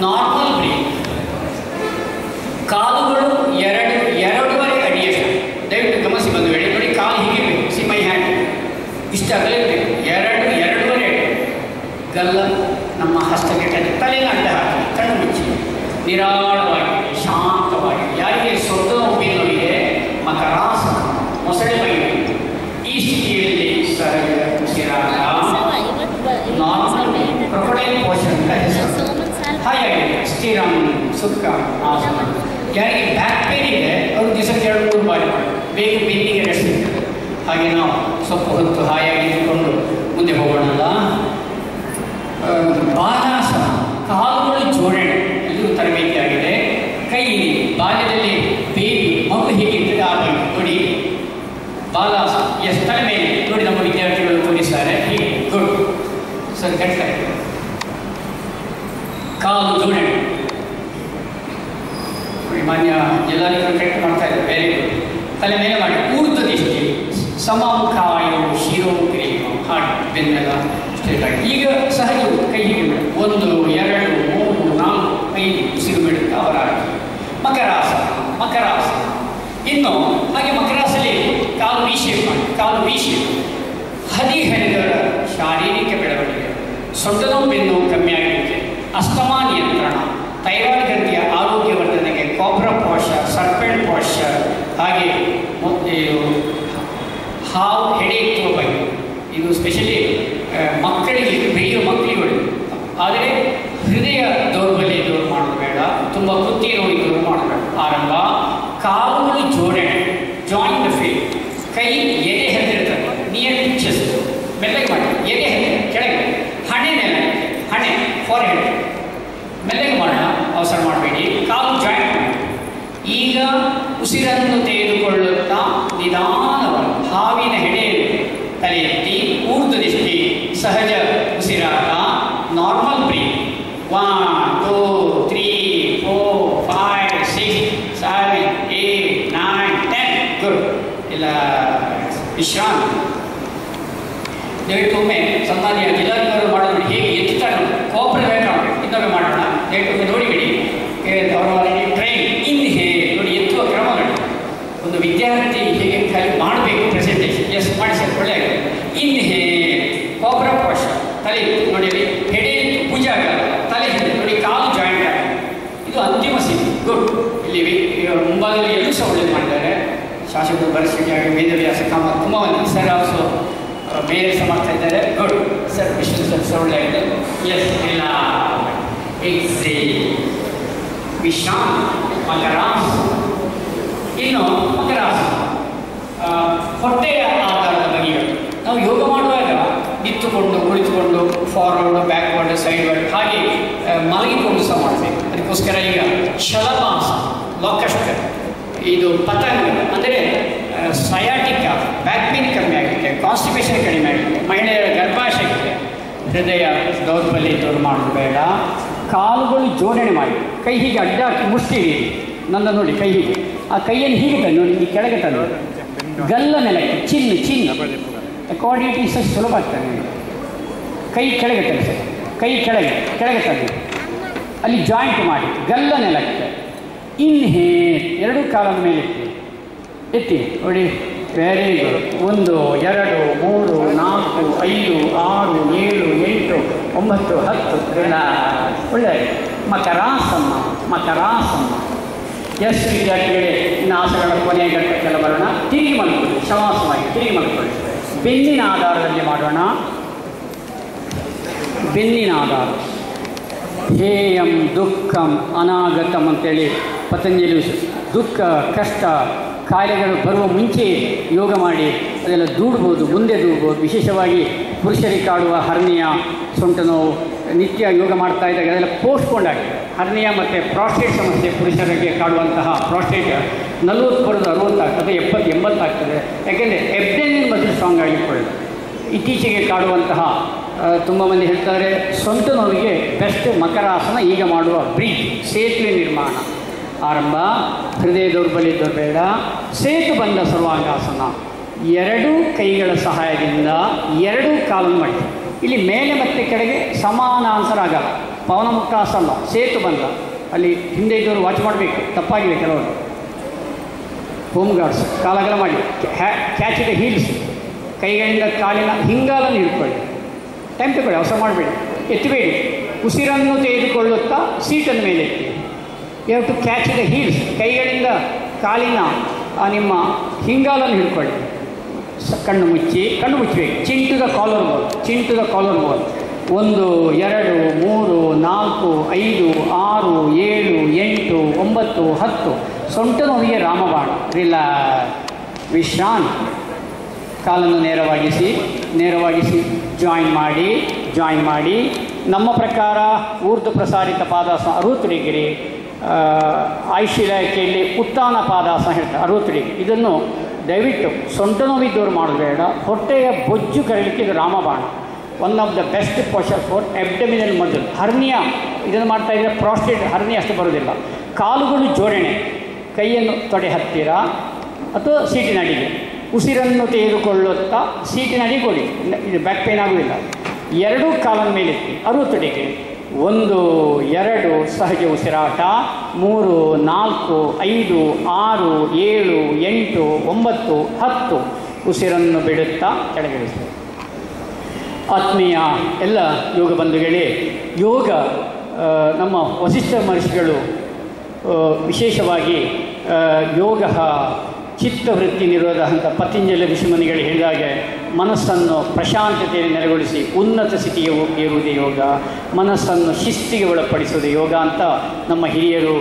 ನಾರ್ಮಲ್ ಬ್ರೇಕ್. ಕಾಲುಗಳು 2.5 ಅಡಿಯಷ್ಟು. ದಯವಿಟ್ಟು ಗಮನಿಸಿ ಬಂದು ಹೇಳಿ ನೋಡಿ. ಕಾಲು ಹೀಗೆ ಬೇಕು. ಸಿ ಮೈ ಹ್ಯಾಂಡ್ ಇಷ್ಟ ಆಗಲೇಬೇಕು. 2.5 ಅಡಿ. ಗಲ್ಲ ನಮ್ಮ ಹಸ್ತಕ್ಕೆ ತಲೆನ ಅಡ್ಡ ಹಾಕಿ ಕಣ್ಣು ಮುಚ್ಚಿ ನಿರಾಳವಾಗಿ ಶಾಂತವಾಗಿ. ಯಾರಿಗೆ ಸೊಡ್ಡ ಉಪ್ಪಿನೋಡಿದೆ ಮಕರಾಸನ ಮೊಸಳೆ ಬಗ್ಗೆ. ಈ ಸ್ಥಿತಿಯಲ್ಲಿ ಸಹಜ ಉಸಿರಾಟ. ನಾರ್ಮಲ್ ಕ್ರೊಕೊಡೈಲ್ ಪೋಶ್ಚರ್ ಅಂತ ಹೆಸರು. ಹಾಗಾಗಿ ಸ್ಥಿರಂ ಸುಖ ಆಸನ. ಯಾರಿಗೆ ಬ್ಯಾಕ್ ಪೇನ್ ಇದೆ ಅವರು ದಿವಸಕ್ಕೆ 2-3 ಬಾರಿ ಮಾಡಿ ಬೇಗ ಬೆನ್ನಿಗೆ ರೆಸ್ಟ್ ಸಿಗ್ತದೆ. ಹಾಗೆ ನಾವು ಸ್ವಲ್ಪ ಹೊತ್ತು ಹಾಯಾಗಿ ಇಟ್ಕೊಂಡು ಮುಂದೆ ಹೋಗೋಣಲ್ಲ. ಬಾಲಾಸನ, ಕಾಲುಗಳು ಜೋಡಣೆ, ಇದು ತರಬೇತಿಯಾಗಿದೆ. ಕೈ ಬಾಲ್ಯದಲ್ಲಿ ಬೇಬಿ ಮಗು ಹೇಗಿರ್ತದೆ ಆ ಬಗ್ಗೆ ನೋಡಿ. ಬಾಲಾಸನ. ಎಸ್, ತಲೆ ಮೇಲೆ ನೋಡಿ. ನಮ್ಮ ವಿದ್ಯಾರ್ಥಿಗಳು ತೋರಿಸ್ತಾರೆ ಹೀಗೆ. Good sir. ಗಟ್ಟ ಕಾಲು ಜೋಡಣೆ ಮಾನ್ಯ ಎಲ್ಲರಿಗೂ ಕರೆಕ್ಟ್ ಮಾಡ್ತಾ ಇದ್ದಾರೆ. Very good. ತಲೆ ಮೇಲೆ ಮಾಡಿ ಊರ್ಧ್ವ ದಿಷ್ಟಿ ಸಮಮುಖಾಯು ಶಿರೋಗ್ರೀವ ಹಾಡು ಬೆನ್ನೆಲ್ಲ ಸ್ಟ್ರೇಟ್ ಆಗಿ. ಈಗ ಸಹಜ ಕೈ ಹೀಗೆ 1 2 3 4 5 ಉಸಿರು ಬಿಡುತ್ತಾ ಹೊರಹಾಕಿ. ಮಕರಾಸನ. ಇನ್ನು ಹಾಗೆ ಮಕರಾಸಲ್ಲಿ ಕಾಲು ವಿಶೇಪ್ ಮಾಡಿ. ಕಾಲು ವಿಶೇಪ್ ಹದಿಹರೆಯರ ಶಾರೀರಿಕ ಬೆಳವಣಿಗೆ, ಸೊಂಟದ ಬೆನ್ನು ಕಮ್ಮಿ ಆಗಲಿಕ್ಕೆ, ಅಸ್ತಮಾ ನಿಯಂತ್ರಣ, ಥೈರಾಯ್ಡ್ ಗ್ರಂಥಿಯ ಆರೋಗ್ಯವರ್ಧನೆಗೆ ಕಾಬ್ರಾ ಪೋಶ್ಚರ್, ಸರ್ಪೆಂಟ್ ಪೋಶ್ಚರ್, ಹಾಗೆ ಹಾವು ಹೆಡೆಯುವ ಬಗ್ಗೆ. ಇದು ಸ್ಪೆಷಲಿ ಮಕ್ಕಳಿಗೆ, ಬೆಳೆಯುವ ಮಕ್ಕಳಿಗಳು. ಆದರೆ ಹೃದಯ ದೌರ್ಬಲ್ಯ ದೂರ ಮಾಡೋದು ಬೇಡ, ತುಂಬ ಕೃತಿ ನೋಡಿ ದೂರ ಮಾಡಬೇಡ. ಆರಂಭ. ಕಾಲುಗಳು ಜೋಡಣೆ, ಜಾಯಿನ್ ದ ಫೀಟ್. ಕೈ ಎದೆ ಹೆದರಿರ್ತದೆ, ನಿಯರ್ ಚೆಸ್ಟ್. ಮೆಲ್ಲಗೆ ಮಾಡಿ. ಎದೆ ಹೆದರಿ ಕೆಳಗೆ, ಹಣೆ ನೆಲ, ಹಣೆ ಫಾರ್ ಹೆಡ್. ಮೆಲ್ಲಗೆ ಮಾಡೋಣ, ಅವಸರ ಮಾಡಬೇಡಿ. ಕಾಲು ಜಾಯಿಂಟ್ ಮಾಡಿ. ಈಗ ಉಸಿರನ್ನು ತೆಗೆದುಕೊಳ್ಳುತ್ತಾ ನಿಧಾನವಾಗಿ ಹಾವಿನ ಹೆಡೆಯಲ್ಲಿ ತಲೆ ಎತ್ತಿ ಊರ್ಧ್ವ ದಿಷ್ಟಿ ಸಹಜ ಉಸಿರಾಟ. Normal breath. 1 2 3 4 5 6 7 8 9 10. ಗುಡ್. ಇಲ್ಲ ವಿಶ್ರಾಂತಿ. ದಯವಿಟ್ಟೊಮ್ಮೆ ಸನ್ಮಾನ್ಯ ಜಿಲ್ಲಾಧಿಕಾರಿಗಳು ಮಾಡೋದು ಹೇಗೆ ಎತ್ತುತ್ತಾರೆ. ಕೋಪರ ಬೇಕಾಗಬೇಕು. ಇನ್ನೊಮ್ಮೆ ಮಾಡೋಣ. ದಯವಿಟ್ಟೊಮ್ಮೆ ನೋಡಿಬಿಡಿ. ಅವರು ಟ್ರೈನ್ ಇನ್ಹೇಲ್ ನೋಡಿ, ಎತ್ತುವ ಕ್ರಮಗಳು. ಒಂದು ವಿದ್ಯಾರ್ಥಿ ಹೇಗೆ ಕಲಿ ಮಾಡಬೇಕು ಪ್ರೆಸೆಂಟೇಷನ್. ಎಸ್, ಮಾಡಿ ಸರ್, ಒಳ್ಳೆಯದು. Inhale cobra posture. ತಲೆ ನೋಡಿ, ಹೆಡೆ ಭುಜಾಗ, ತಲೆ ಹಿಂದೆ ನೋಡಿ, ಕಾಲು ಜಾಯಿಂಟ್ ಆಗಿದೆ. ಇದು ಅಂತಿಮ ಸ್ಥಿತಿ. ಗುಡ್. ಇಲ್ಲಿ ಮುಂಭಾಗದಲ್ಲಿ ಎಲ್ಲೂ ಸಹ ಒಳ್ಳೇದು ಮಾಡಿದ್ದಾರೆ. ಶಾಸಕರು ಬರಸಿಯಾಗಿ ವೇದವ್ಯಾಸ ಕಾಮತ್ ತುಂಬ ಒಂದು ಸರ್ ಆಲ್ಸೋ ಬೇರೆ ಸಹ ಮಾಡ್ತಾ ಇದ್ದಾರೆ. Good sir. ವಿಷ್ಣು ಸರ್ ಸಹ ಒಳ್ಳೆಯದು. ಎಸ್, ಇಲ್ಲ ವಿಶ್ರಾಂತಿ. ಮಕರಾಸನ. ಇನ್ನು ಮಕರಾಸನ ಹೊಟ್ಟೆಯ ಆಕಾರದ ಬಗೆಗಳು. ನಾವು ಯೋಗ ಮಾಡುವಾಗ ನಿಂತುಕೊಂಡು, ಕುಳಿತುಕೊಂಡು, ಫಾರ್ವರ್ಡ್, ಬ್ಯಾಕ್ವರ್ಡ್, ಸೈಡ್ವರ್ಡ್, ಹಾಗೆ ಮಲಗಿಕೊಂಡು ಸಹ ಮಾಡಬೇಕು. ಅದಕ್ಕೋಸ್ಕರ ಈಗ ಶಲಭಾಸನ, ಲೋಕಸ್ಟ್, ಇದು ಪತಂಗ ಅಂದರೆ ಸಯಾಟಿಕ, ಬ್ಯಾಕ್ ಪೇನ್ ಕಮ್ಮಿ ಆಗುತ್ತೆ, ಕಾನ್ಸ್ಟಿಪೇಷನ್ ಕಡಿಮೆ ಆಗುತ್ತೆ, ಮಹಿಳೆಯರ ಗರ್ಭಾಶಯಕ್ಕೆ, ಹೃದಯ ದೌರ್ಬಲ್ಯ ದೂರ ಮಾಡೋದು ಬೇಡ. ಕಾಲುಗಳು ಜೋಡಣೆ ಮಾಡಿ. ಕೈ ಹೀಗೆ ಅಡ್ಡ ಹಾಕಿ ಮುಷ್ಟಿರಿ. ನನ್ನ ನೋಡಿ, ಕೈ ಹೀಗೆ. ಆ ಕೈಯನ್ನು ಹೀಗೆ ತಂದು ನೋಡಿ, ಇಲ್ಲಿ ಕೆಳಗೆ ತಂದು ಗಲ್ಲ ನೆಲಕ್ಕೆ, ಚಿನ್ನ ಅಕಾರ್ಡಿಟಿ ಸಹ ಸುಲಭ ಆಗ್ತದೆ. ಕೈ ಕೆಳಗೆ ತರಿಸಿ, ಕೈ ಕೆಳಗೆ ತಂದು ಅಲ್ಲಿ ಜಾಯಿಂಟ್ ಮಾಡಿ ಗಲ್ಲ ನೆಲಕ್ಕೆ. ಇನ್ಹೇಲ್ 2 ಕಾಲದ ಮೇಲೆ ಎತ್ತಿ ನೋಡಿ. Very good. 1 2 3 4 5 6 7 8 9 10. ಎಲ್ಲ ಒಳ್ಳೆಯ ಮಕರಾಸನ. ಎಸ್ ವಿದ್ಯಾರ್ಥಿಗಳೇ, ಇನ್ನು ಆಸನಗಳ ಕೊನೆಯ ಘಟ್ಟಕ್ಕೆಲ್ಲ ಬರೋಣ. ತಿರುಗಿ ಮಲ್ಕೊಳ್ಳಿ, ಶವಾಸವಾಗಿ ತಿರುಗಿ ಮಲ್ಕೊಳ್ಳಿ. ಬೆನ್ನಿನ ಆಧಾರದಲ್ಲಿ ಮಾಡೋಣ. ಬೆನ್ನಿನ ಆಧಾರ. ಹೇಯಂ ದುಃಖಂ ಅನಾಗತಂ ಅಂತೇಳಿ ಪತಂಜಲಿ ದುಃಖ ಕಷ್ಟ ಕಾಯಿಲೆಗಳು ಬರುವ ಮುಂಚೆ ಯೋಗ ಮಾಡಿ ಅದೆಲ್ಲ ದೂಡ್ಬೋದು, ಮುಂದೆ ದೂಡ್ಬೋದು. ವಿಶೇಷವಾಗಿ ಪುರುಷರಿಗೆ ಕಾಡುವ ಹರ್ನಿಯ, ಸೊಂಟ ನೋವು ನಿತ್ಯ ಯೋಗ ಮಾಡ್ತಾ ಇದ್ದಾಗ ಅದೆಲ್ಲ ಪೋಸ್ಟ್ಪೋಂಡ್ ಆಗಿದೆ. ಹರ್ನಿಯ ಮತ್ತು ಪ್ರಾಸ್ಟೇಟ್ ಸಮಸ್ಯೆ ಪುರುಷರಿಗೆ ಕಾಡುವಂತಹ ಪ್ರಾಸ್ಟೇಟ್ 40 ಬರೋದು 60 ಆಗ್ತದೆ, 70 80 ಆಗ್ತದೆ. ಯಾಕೆಂದರೆ ಎಬ್ಡಮಿನ್ ಮಸಲ್ ಸ್ಟ್ರಾಂಗ್ ಆಗಿಕೊಳ್ಳೋದು. ಇತ್ತೀಚೆಗೆ ಕಾಡುವಂತಹ ತುಂಬ ಮಂದಿ ಹೇಳ್ತಾರೆ ಸೊಂಟ ನೋವಿಗೆ ಬೆಸ್ಟ್ ಮಕರಾಸನ ಈಗ ಮಾಡುವ ಬ್ರಿಡ್ಜ್, ಸೇತುವೆ ನಿರ್ಮಾಣ. ಆರಂಭ ಹೃದಯ ದೌರ್ಬಲ್ಯ ಇದ್ದವರು ಬೇಡ, ಸೇತು ಬಂದ ಸರ್ವಾಂಗಾಸನ. 2 ಕೈಗಳ ಸಹಾಯದಿಂದ 2 ಕಾಲನ್ನು ಮಾಡಿ. ಇಲ್ಲಿ ಮೇಲೆ ಮತ್ತು ಕೆಳಗೆ ಸಮಾನಾಂತರ ಆಗಲ್ಲ. ಪವನಮುಕ್ತಾಸನ ಸೇತು ಬಂದ ಅಲ್ಲಿ ಹಿಂದೆ ಇದ್ದವರು ವಾಚ್ ಮಾಡಬೇಕು, ತಪ್ಪಾಗಿದೆ ಕೆಲವರು. ಹೋಮ್ ಗಾರ್ಡ್ಸ್ ಕಾಲಗಲ ಮಾಡಿ, ಕ್ಯಾಚ್ ದ ಹೀಲ್ಸ್, ಕೈಗಳಿಂದ ಕಾಲಿನ ಹಿಂಗಾಲನ್ನು ಹಿಡ್ಕೊಳ್ಳಿ. ಟೈಮ್ ತಗೊಳ್ಳಿ, ಅವಸರ ಮಾಡಬೇಡಿ, ಎತ್ತಬೇಡಿ. ಉಸಿರನ್ನು ತೆಗೆದುಕೊಳ್ಳುತ್ತಾ ಸೀಟನ್ನು ಮೇಲೆ ಎತ್ತಿ. You have to catch the heels, ಕೈಗಳಿಂದ ಕಾಲಿನ ನಿಮ್ಮ ಹಿಂಗಾಲನ್ನು ಹಿಡ್ಕೊಳ್ಳಿ. ಕಣ್ಣು ಮುಚ್ಚಬೇಕು. Chin to the collar bone, 1 2 3 4 5 6 7 8 9 10. ಸೊಂಟ ನೋವಿಗೆ ರಾಮಬಾಣ. ವಿಶ್ರಾಂತಿ. ಕಾಲನ್ನು ನೇರವಾಗಿಸಿ ಜಾಯಿನ್ ಮಾಡಿ. ನಮ್ಮ ಪ್ರಕಾರ ಊರ್ಧ್ವ ಪ್ರಸಾರಿತ ಪಾದಾಸನ 60 ಡಿಗ್ರಿ, ಆಯುಷ್ ಇಲಾಖೆಯಲ್ಲಿ ಉತ್ತಾನ ಪಾದಾಸನ ಹೇಳ್ತಾರೆ 60 ಡಿಗ್ರಿ. ಇದನ್ನು ದಯವಿಟ್ಟು ಸೊಂಟ ನೋವಿದ್ದವರು ಮಾಡಬೇಡ. ಹೊಟ್ಟೆಯ ಬೊಜ್ಜು ಕರೀಲಿಕ್ಕೆ ಇದು ರಾಮಬಾಣ. One of the best posture for abdominal muscle. Hernia ಇದನ್ನು ಮಾಡ್ತಾಯಿದ್ರೆ ಪ್ರಾಸ್ಟೇಟ್ ಹರ್ನಿಯಾ ಅಷ್ಟು ಬರೋದಿಲ್ಲ. ಕಾಲುಗಳು ಜೋಡಣೆ, ಕೈಯನ್ನು ತೊಡೆ ಹತ್ತಿರ ಅಥವಾ ಸೀಟಿನ ಅಡಿಗೆ. ಉಸಿರನ್ನು ತೆಗೆದುಕೊಳ್ಳುತ್ತಾ ಸೀಟಿನ ಅಡಿ ಕೊಡಿ, ಇದು ಬ್ಯಾಕ್ ಪೇನ್ ಆಗುವುದಿಲ್ಲ. 2 ಕಾಲನ ಮೇಲೆ 60 ಡಿಗ್ರಿ. 1 2 ಸಹಜ ಉಸಿರಾಟ. 3 4 5 6 7 8 9 10 ಉಸಿರನ್ನು ಬಿಡುತ್ತಾ ಕೆಳಗಿಳಿಸಿ. ಆತ್ಮೀಯ ಎಲ್ಲ ಯೋಗ ಬಂಧುಗಳೇ, ಯೋಗ ನಮ್ಮ ವಸಿಷ್ಠ ಮಹರ್ಷಿಗಳು ವಿಶೇಷವಾಗಿ ಯೋಗ ಚಿತ್ತವೃತ್ತಿ ನಿರೋಧ ಅಂತ ಪತಂಜಲಿ ಋಷಿಮುನಿಗಳು ಹೇಳಿದಾಗೆ ಮನಸ್ಸನ್ನು ಪ್ರಶಾಂತತೆಯಲ್ಲಿ ನೆಲೆಗೊಳಿಸಿ ಉನ್ನತ ಸ್ಥಿತಿಗೆ ಏರುವುದೇ ಯೋಗ, ಮನಸ್ಸನ್ನು ಶಿಸ್ತಿಗೆ ಒಳಪಡಿಸುವುದೇ ಯೋಗ ಅಂತ ನಮ್ಮ ಹಿರಿಯರು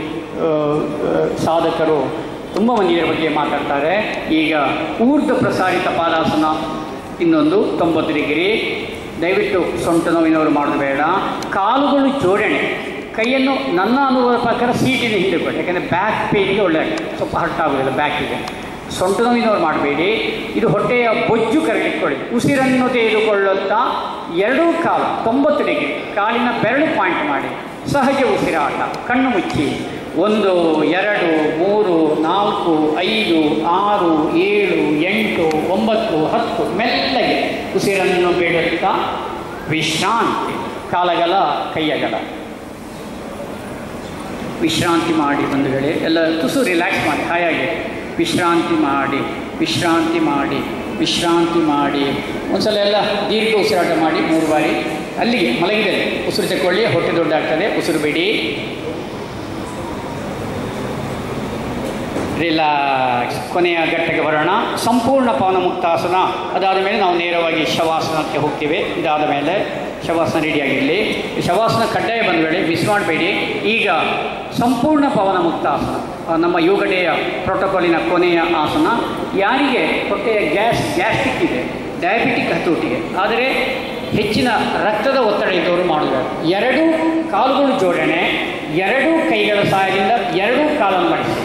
ಸಾಧಕರು ತುಂಬ ಮಂದಿ ಇದರ ಬಗ್ಗೆ ಮಾತಾಡ್ತಾರೆ. ಈಗ ಊರ್ಧ್ವ ಪ್ರಸಾರಿತ ಪಾದಾಸನ ಇನ್ನೊಂದು 90 ಡಿಗ್ರಿ. ದಯವಿಟ್ಟು ಸೊಂಟ ನೋವಿನವರು ಮಾಡೋದು ಬೇಡ. ಕಾಲುಗಳು ಜೋಡಣೆ, ಕೈಯನ್ನು ನನ್ನ ಅನುಭವದ ಪ್ರಕಾರ ಸೀಟಿನ ಹಿಂದೆ ಕೊಡಿ. ಯಾಕೆಂದರೆ ಬ್ಯಾಕ್ ಪೇನಿಗೆ ಒಳ್ಳೆ ಸ್ವಲ್ಪ ಹರ್ಟ್ ಆಗೋದಿಲ್ಲ ಬ್ಯಾಕಿಗೆ. ಸೊಂಟ ನೋವಿನವರು ಮಾಡಬೇಡಿ. ಇದು ಹೊಟ್ಟೆಯ ಬೊಜ್ಜು ಕರಗಿಕೊಳ್ಳಿ. ಉಸಿರನ್ನು ತೆಗೆದುಕೊಳ್ಳುತ್ತಾ 2 ಕಾಲು 90 ಡಿಗ್ರಿ, ಕಾಲಿನ ಬೆರಳು ಪಾಯಿಂಟ್ ಮಾಡಿ. ಸಹಜ ಉಸಿರಾಟ, ಕಣ್ಣು ಮುಚ್ಚಿ. 1 2 3 4 5 6 7 8 9 10 ಮೆಲ್ಲಗೆ ಉಸಿರನ್ನು ಬಿಡುತ್ತಾ ವಿಶ್ರಾಂತಿ. ಕಾಲಗಲ ಕೈಯಗಲ ವಿಶ್ರಾಂತಿ ಮಾಡಿ ಬಂಧುಗಳೇ. ಎಲ್ಲ ತುಸು ರಿಲ್ಯಾಕ್ಸ್ ಮಾಡಿ, ಹಾಯಾಗಿ ವಿಶ್ರಾಂತಿ ಮಾಡಿ. ಒಂದ್ಸಲ ಎಲ್ಲ ದೀರ್ಘ ಉಸಿರಾಟ ಮಾಡಿ 3 ಬಾರಿ. ಅಲ್ಲಿಗೆ ಮಲಗಿದೆ ಉಸಿರು ತಗೊಳ್ಳಿ, ಹೊಟ್ಟೆ ದೊಡ್ಡಾಗ್ತದೆ. ಉಸಿರು ಬಿಡಿ, ರಿಲ್ಯಾಕ್ಸ್. ಕೊನೆಯ ಘಟ್ಟಕ್ಕೆ ಬರೋಣ. ಸಂಪೂರ್ಣ ಪವನ ಮುಕ್ತಾಸನ. ಅದಾದ ಮೇಲೆ ನಾವು ನೇರವಾಗಿ ಶವಾಸನಕ್ಕೆ ಹೋಗ್ತೀವಿ. ಇದಾದ ಮೇಲೆ ಶವಾಸನ ರೆಡಿಯಾಗಿರಲಿ. ಶವಾಸನ ಕಡ್ಡಾಯ ಬಂದಬೇಡಿ, ಮಿಸ್ ಮಾಡಬೇಡಿ. ಈಗ ಸಂಪೂರ್ಣ ಪವನ ಮುಕ್ತಾಸನ, ನಮ್ಮ ಯೋಗ ಡೇಯ ಪ್ರೋಟೋಕಾಲಿನ ಕೊನೆಯ ಆಸನ. ಯಾರಿಗೆ ಹೊಟ್ಟೆಯ ಗ್ಯಾಸ್ಟ್ರಿಕ್ ಇದೆ, ಡಯಾಬಿಟಿಕ್ ಹತೋಟಿಗೆ, ಆದರೆ ಹೆಚ್ಚಿನ ರಕ್ತದ ಒತ್ತಡ ಇದ್ದವರು ಮಾಡಬೇಕು. 2 ಕಾಲುಗಳು ಜೋಡಣೆ, 2 ಕೈಗಳ ಸಹಾಯದಿಂದ 2 ಕಾಲನ್ನು ಮಾಡಿಸಿ.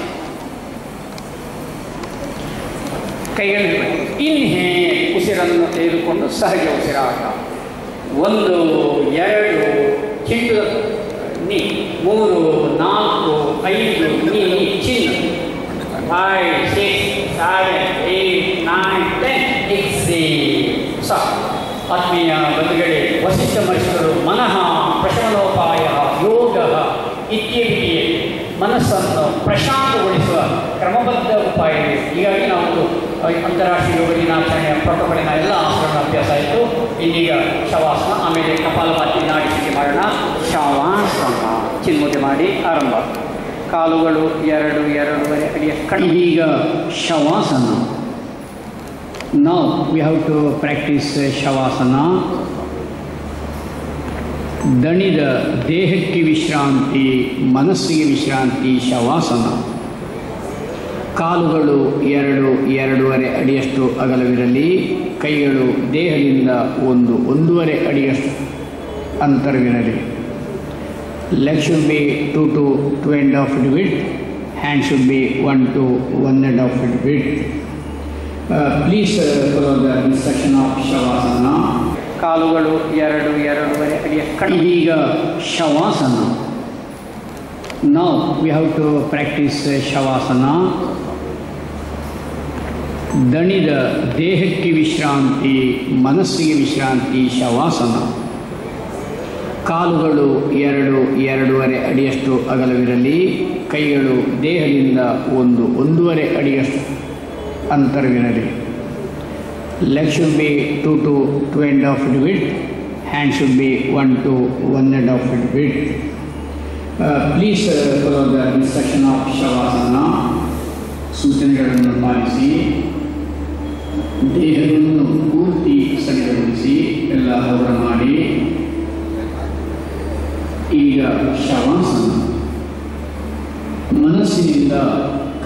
ಕೈಗಳನ್ನು ಇನ್ಹೇ ಉಸಿರನ್ನು ತೆಗೆದುಕೊಂಡು ಸಹಜ ಉಸಿರಾಟ. 1 2 ಚಿಂಟು ನೀ, 3 4 5 ನೀ ಚಿನ್ನ, 5 6 7 8 9 10 ಎಕ್ಸೇಲ್. ಆತ್ಮೀಯ ಬಂಧುಗಳೇ, ವಸಿಷ್ಠ ಮಹರ್ಷಿಗಳು ಮನಃ ಪ್ರಶಮನೋಪಾಯ ಯೋಗ ಇತ್ಯಾದಿ ಮನಸ್ಸನ್ನು ಪ್ರಶಾಂತಗೊಳಿಸುವ ಕ್ರಮಬದ್ಧ ಉಪಾಯವಿದೆ. ಹೀಗಾಗಿ ನಾವು ಅಂತಾರಾಷ್ಟ್ರೀಯ ಯೋಗ ದಿನಾಚರಣೆಯ ಪ್ರೋಟೋಕಾಲಿನ ಎಲ್ಲ ಆಸನಗಳ ಅಭ್ಯಾಸ ಆಯಿತು. ಇನ್ನೀಗ ಶವಾಸನ, ಆಮೇಲೆ ಕಪಾಲಭಾತಿ ನಾಡಿಸಿಕೆ ಮಾಡೋಣ. ಶವಾಸನ ಚಿನ್ಮುದ್ದೆ ಮಾಡಿ ಆರಂಭ. ಕಾಲುಗಳು 2-2.5 ಅಡಿಯ ಕಣ್ಣು. ಈಗ shavasana. Now we have to practice Shavasana. ದಣಿದ ದೇಹಕ್ಕೆ ವಿಶ್ರಾಂತಿ, ಮನಸ್ಸಿಗೆ ವಿಶ್ರಾಂತಿ ಶವಾಸನ. ಕಾಲುಗಳು 2-2.5 ಅಡಿಯಷ್ಟು ಅಗಲವಿರಲಿ. ಕೈಗಳು ದೇಹದಿಂದ 1-1.5 ಅಡಿಯಷ್ಟು ಅಂತರವಿರಲಿ. Leg should be 2 to 2.5 feet width. Hand should be 1 to 1.5 feet width. Please follow the instruction of Shavasana. ಕಾಲುಗಳು 2-2.5 ಅಡಿಯ ಈಗ shavasana. Now we have to practice Shavasana. ದಣಿದ ದೇಹಕ್ಕೆ ವಿಶ್ರಾಂತಿ, ಮನಸ್ಸಿಗೆ ವಿಶ್ರಾಂತಿ ಶವಾಸನ. ಕಾಲುಗಳು 2-2.5 ಅಡಿಯಷ್ಟು ಅಗಲವಿರಲಿ. ಕೈಗಳು ದೇಹದಿಂದ 1-1.5 ಅಡಿಯಷ್ಟು ಅಂತರವಿರಲಿ. Leg should be 2 to 2.5 feet width. Hand should be 1 to 1.5 feet width. Please follow the instruction of Shavasana. ಸೂಚನೆಗಳನ್ನು ಪಾಲಿಸಿ ದೇಹವನ್ನು ಪೂರ್ತಿ ಸಡಿಲಗೊಳಿಸಿ ಎಲ್ಲ ಹಗುರ ಮಾಡಿ. ಈಗ ಶವಾಸನ. ಮನಸ್ಸಿನಿಂದ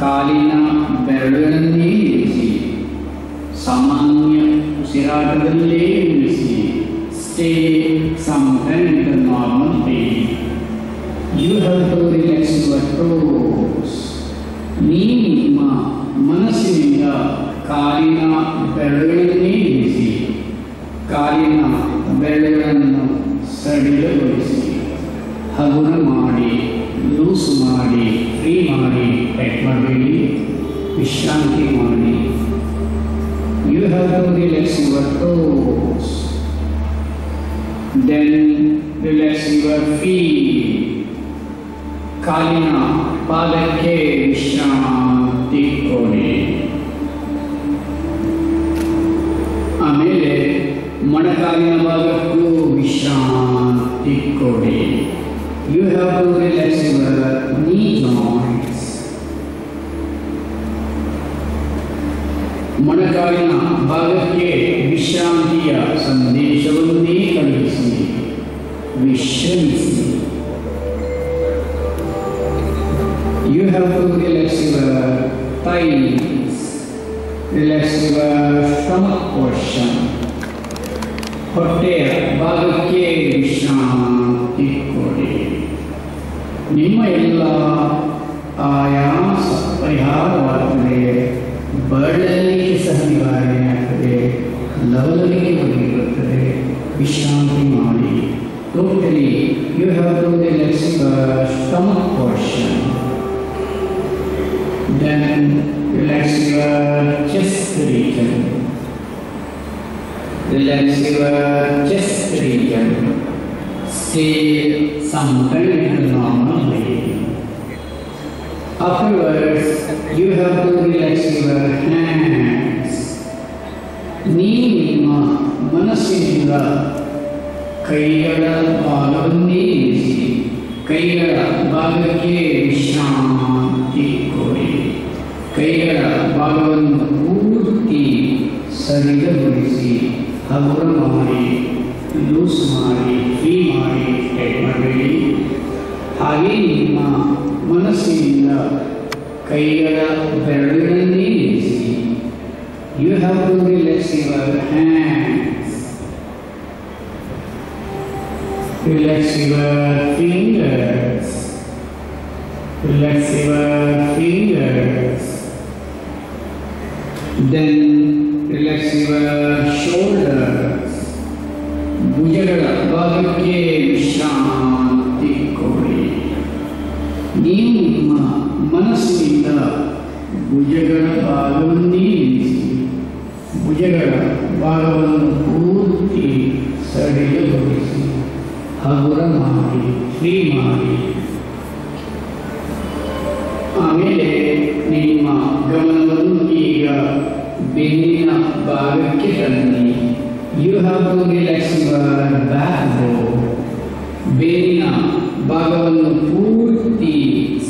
ಕಾಲಿನ ಬೆರಳುಗಳನ್ನೇ ಇರಿಸಿ, ಸಾಮಾನ್ಯ ಉಸಿರಾಟದಲ್ಲೇ ಇರಿಸಿ. Stay some time in the normal pain. You have to relax your toes. ನಿಮ್ಮ ಮನಸ್ಸಿನಿಂದ ಕಾಲಿನ ಬೆರಳುಗಳನ್ನೇ ಇರಿಸಿ, ಕಾಲಿನ ಬೆರಳುಗಳನ್ನು ಸಡಿಲಗೊಳಿಸಿ, ಹಗುರ ಮಾಡಿ, ಲೂಸ್ ಮಾಡಿ, ಫ್ರೀ ಮಾಡಿ. ಟೈಟ್ ಮಾಡಬೇಡಿ, ವಿಶ್ರಾಂತಿ ಮಾಡಿ. You have to relax your toes. Then relax your feet. ಕಾಲಿನ ಪಾದಕ್ಕೆ ವಿಶ್ರಾಂತಿ ಕೊಡಿ. ಆಮೇಲೆ ಮೊಣಕಾಲಿನ ಭಾಗಕ್ಕೂ ವಿಶ್ರಾಂತಿ ಕೊಡಿ. You have to relax your knee joints. ಮೊಣಕಾಲಿನ ಭಾಗಕ್ಕೆ ವಿಶ್ರಾಂತಿಯ ಸಂದೇಶವನ್ನೇ ಕಳುಹಿಸಿ, ವಿಶ್ರಮಿಸಿ. You have to relax your thighs, relax your stomach portion. ಹೊಟ್ಟೆಯ ಭಾಗಕ್ಕೆ ವಿಶ್ರಾಂತಿ ಕೊಡಿ. ನಿಮ್ಮ ಎಲ್ಲ ಆಯಾಸ ಪರಿಹಾರವಾಗುತ್ತದೆ. ಬಳಲಿಕೆ ಸಹ ನಿವಾರಣೆ ಆಗ್ತದೆ. ಲವಲವಿಕೆ ಬರುತ್ತದೆ. ವಿಶ್ರಾಂತಿ ಮಾಡಿ. Totally you have to relax your stomach portion. Then relax your chest region. Relax your chest region. Stay some time in the normal way. Afterwards, you have to relax your hands. ನಿಮ್ಮ ಮನಸ್ಸಿನಿಂದ ಕೈಗಳ ಭಾಗವನ್ನೇ ಇರಿಸಿ, ಕೈಗಳ ಭಾಗಕ್ಕೆ ವಿಶ್ರಾಂತಿ ಕೊಡಿ. ಕೈಗಳ ಭಾಗವನ್ನು ಪೂರ್ತಿ ಸಡಿಲಗೊಳಿಸಿ, ಹಗುರ ಮಾಡಿ, ಲೂಸ್ ಮಾಡಿ, ಫ್ರೀ ಮಾಡಿ. ಟೈಟ್ ಮಾಡಬೇಡಿ. ಹಾಗೆ ನಿಮ್ಮ ಮನಸ್ಸಿನಿಂದ ಕೈಗಳ ಬೆರಳುಗಳನ್ನೇ ಇರಿಸಿ. You have to relax your hands. Relax your fingers. Relax your fingers. Then relax your shoulders. ಭುಜಗಳ ಭಾಗಕ್ಕೆ ವಿಶ್ರಾಂತಿ ಕೊಡಿ. ನೀವು ನಿಮ್ಮ ಮನಸ್ಸಿನಿಂದ ಭುಜಗಳ ಭಾಗವನ್ನೇ ಇರಿಸಿ, ಭುಜಗಳ ಭಾಗವನ್ನು ಪೂರ್ತಿ ಸಡಿಲಗೊಳಿಸಿ, ಹಗುರ ಮಾಡಿ, ಫ್ರೀ ಮಾಡಿ. ಆಮೇಲೆ ನಿಮ್ಮ ಗಮನವನ್ನು ಈಗ ಬೆನ್ನಿನ ಭಾಗಕ್ಕೆ ತನ್ನಿ. You have to relax your backbone. ಬೆನ್ನಿನ ಭಾಗವನ್ನು ಪೂರ್ತಿ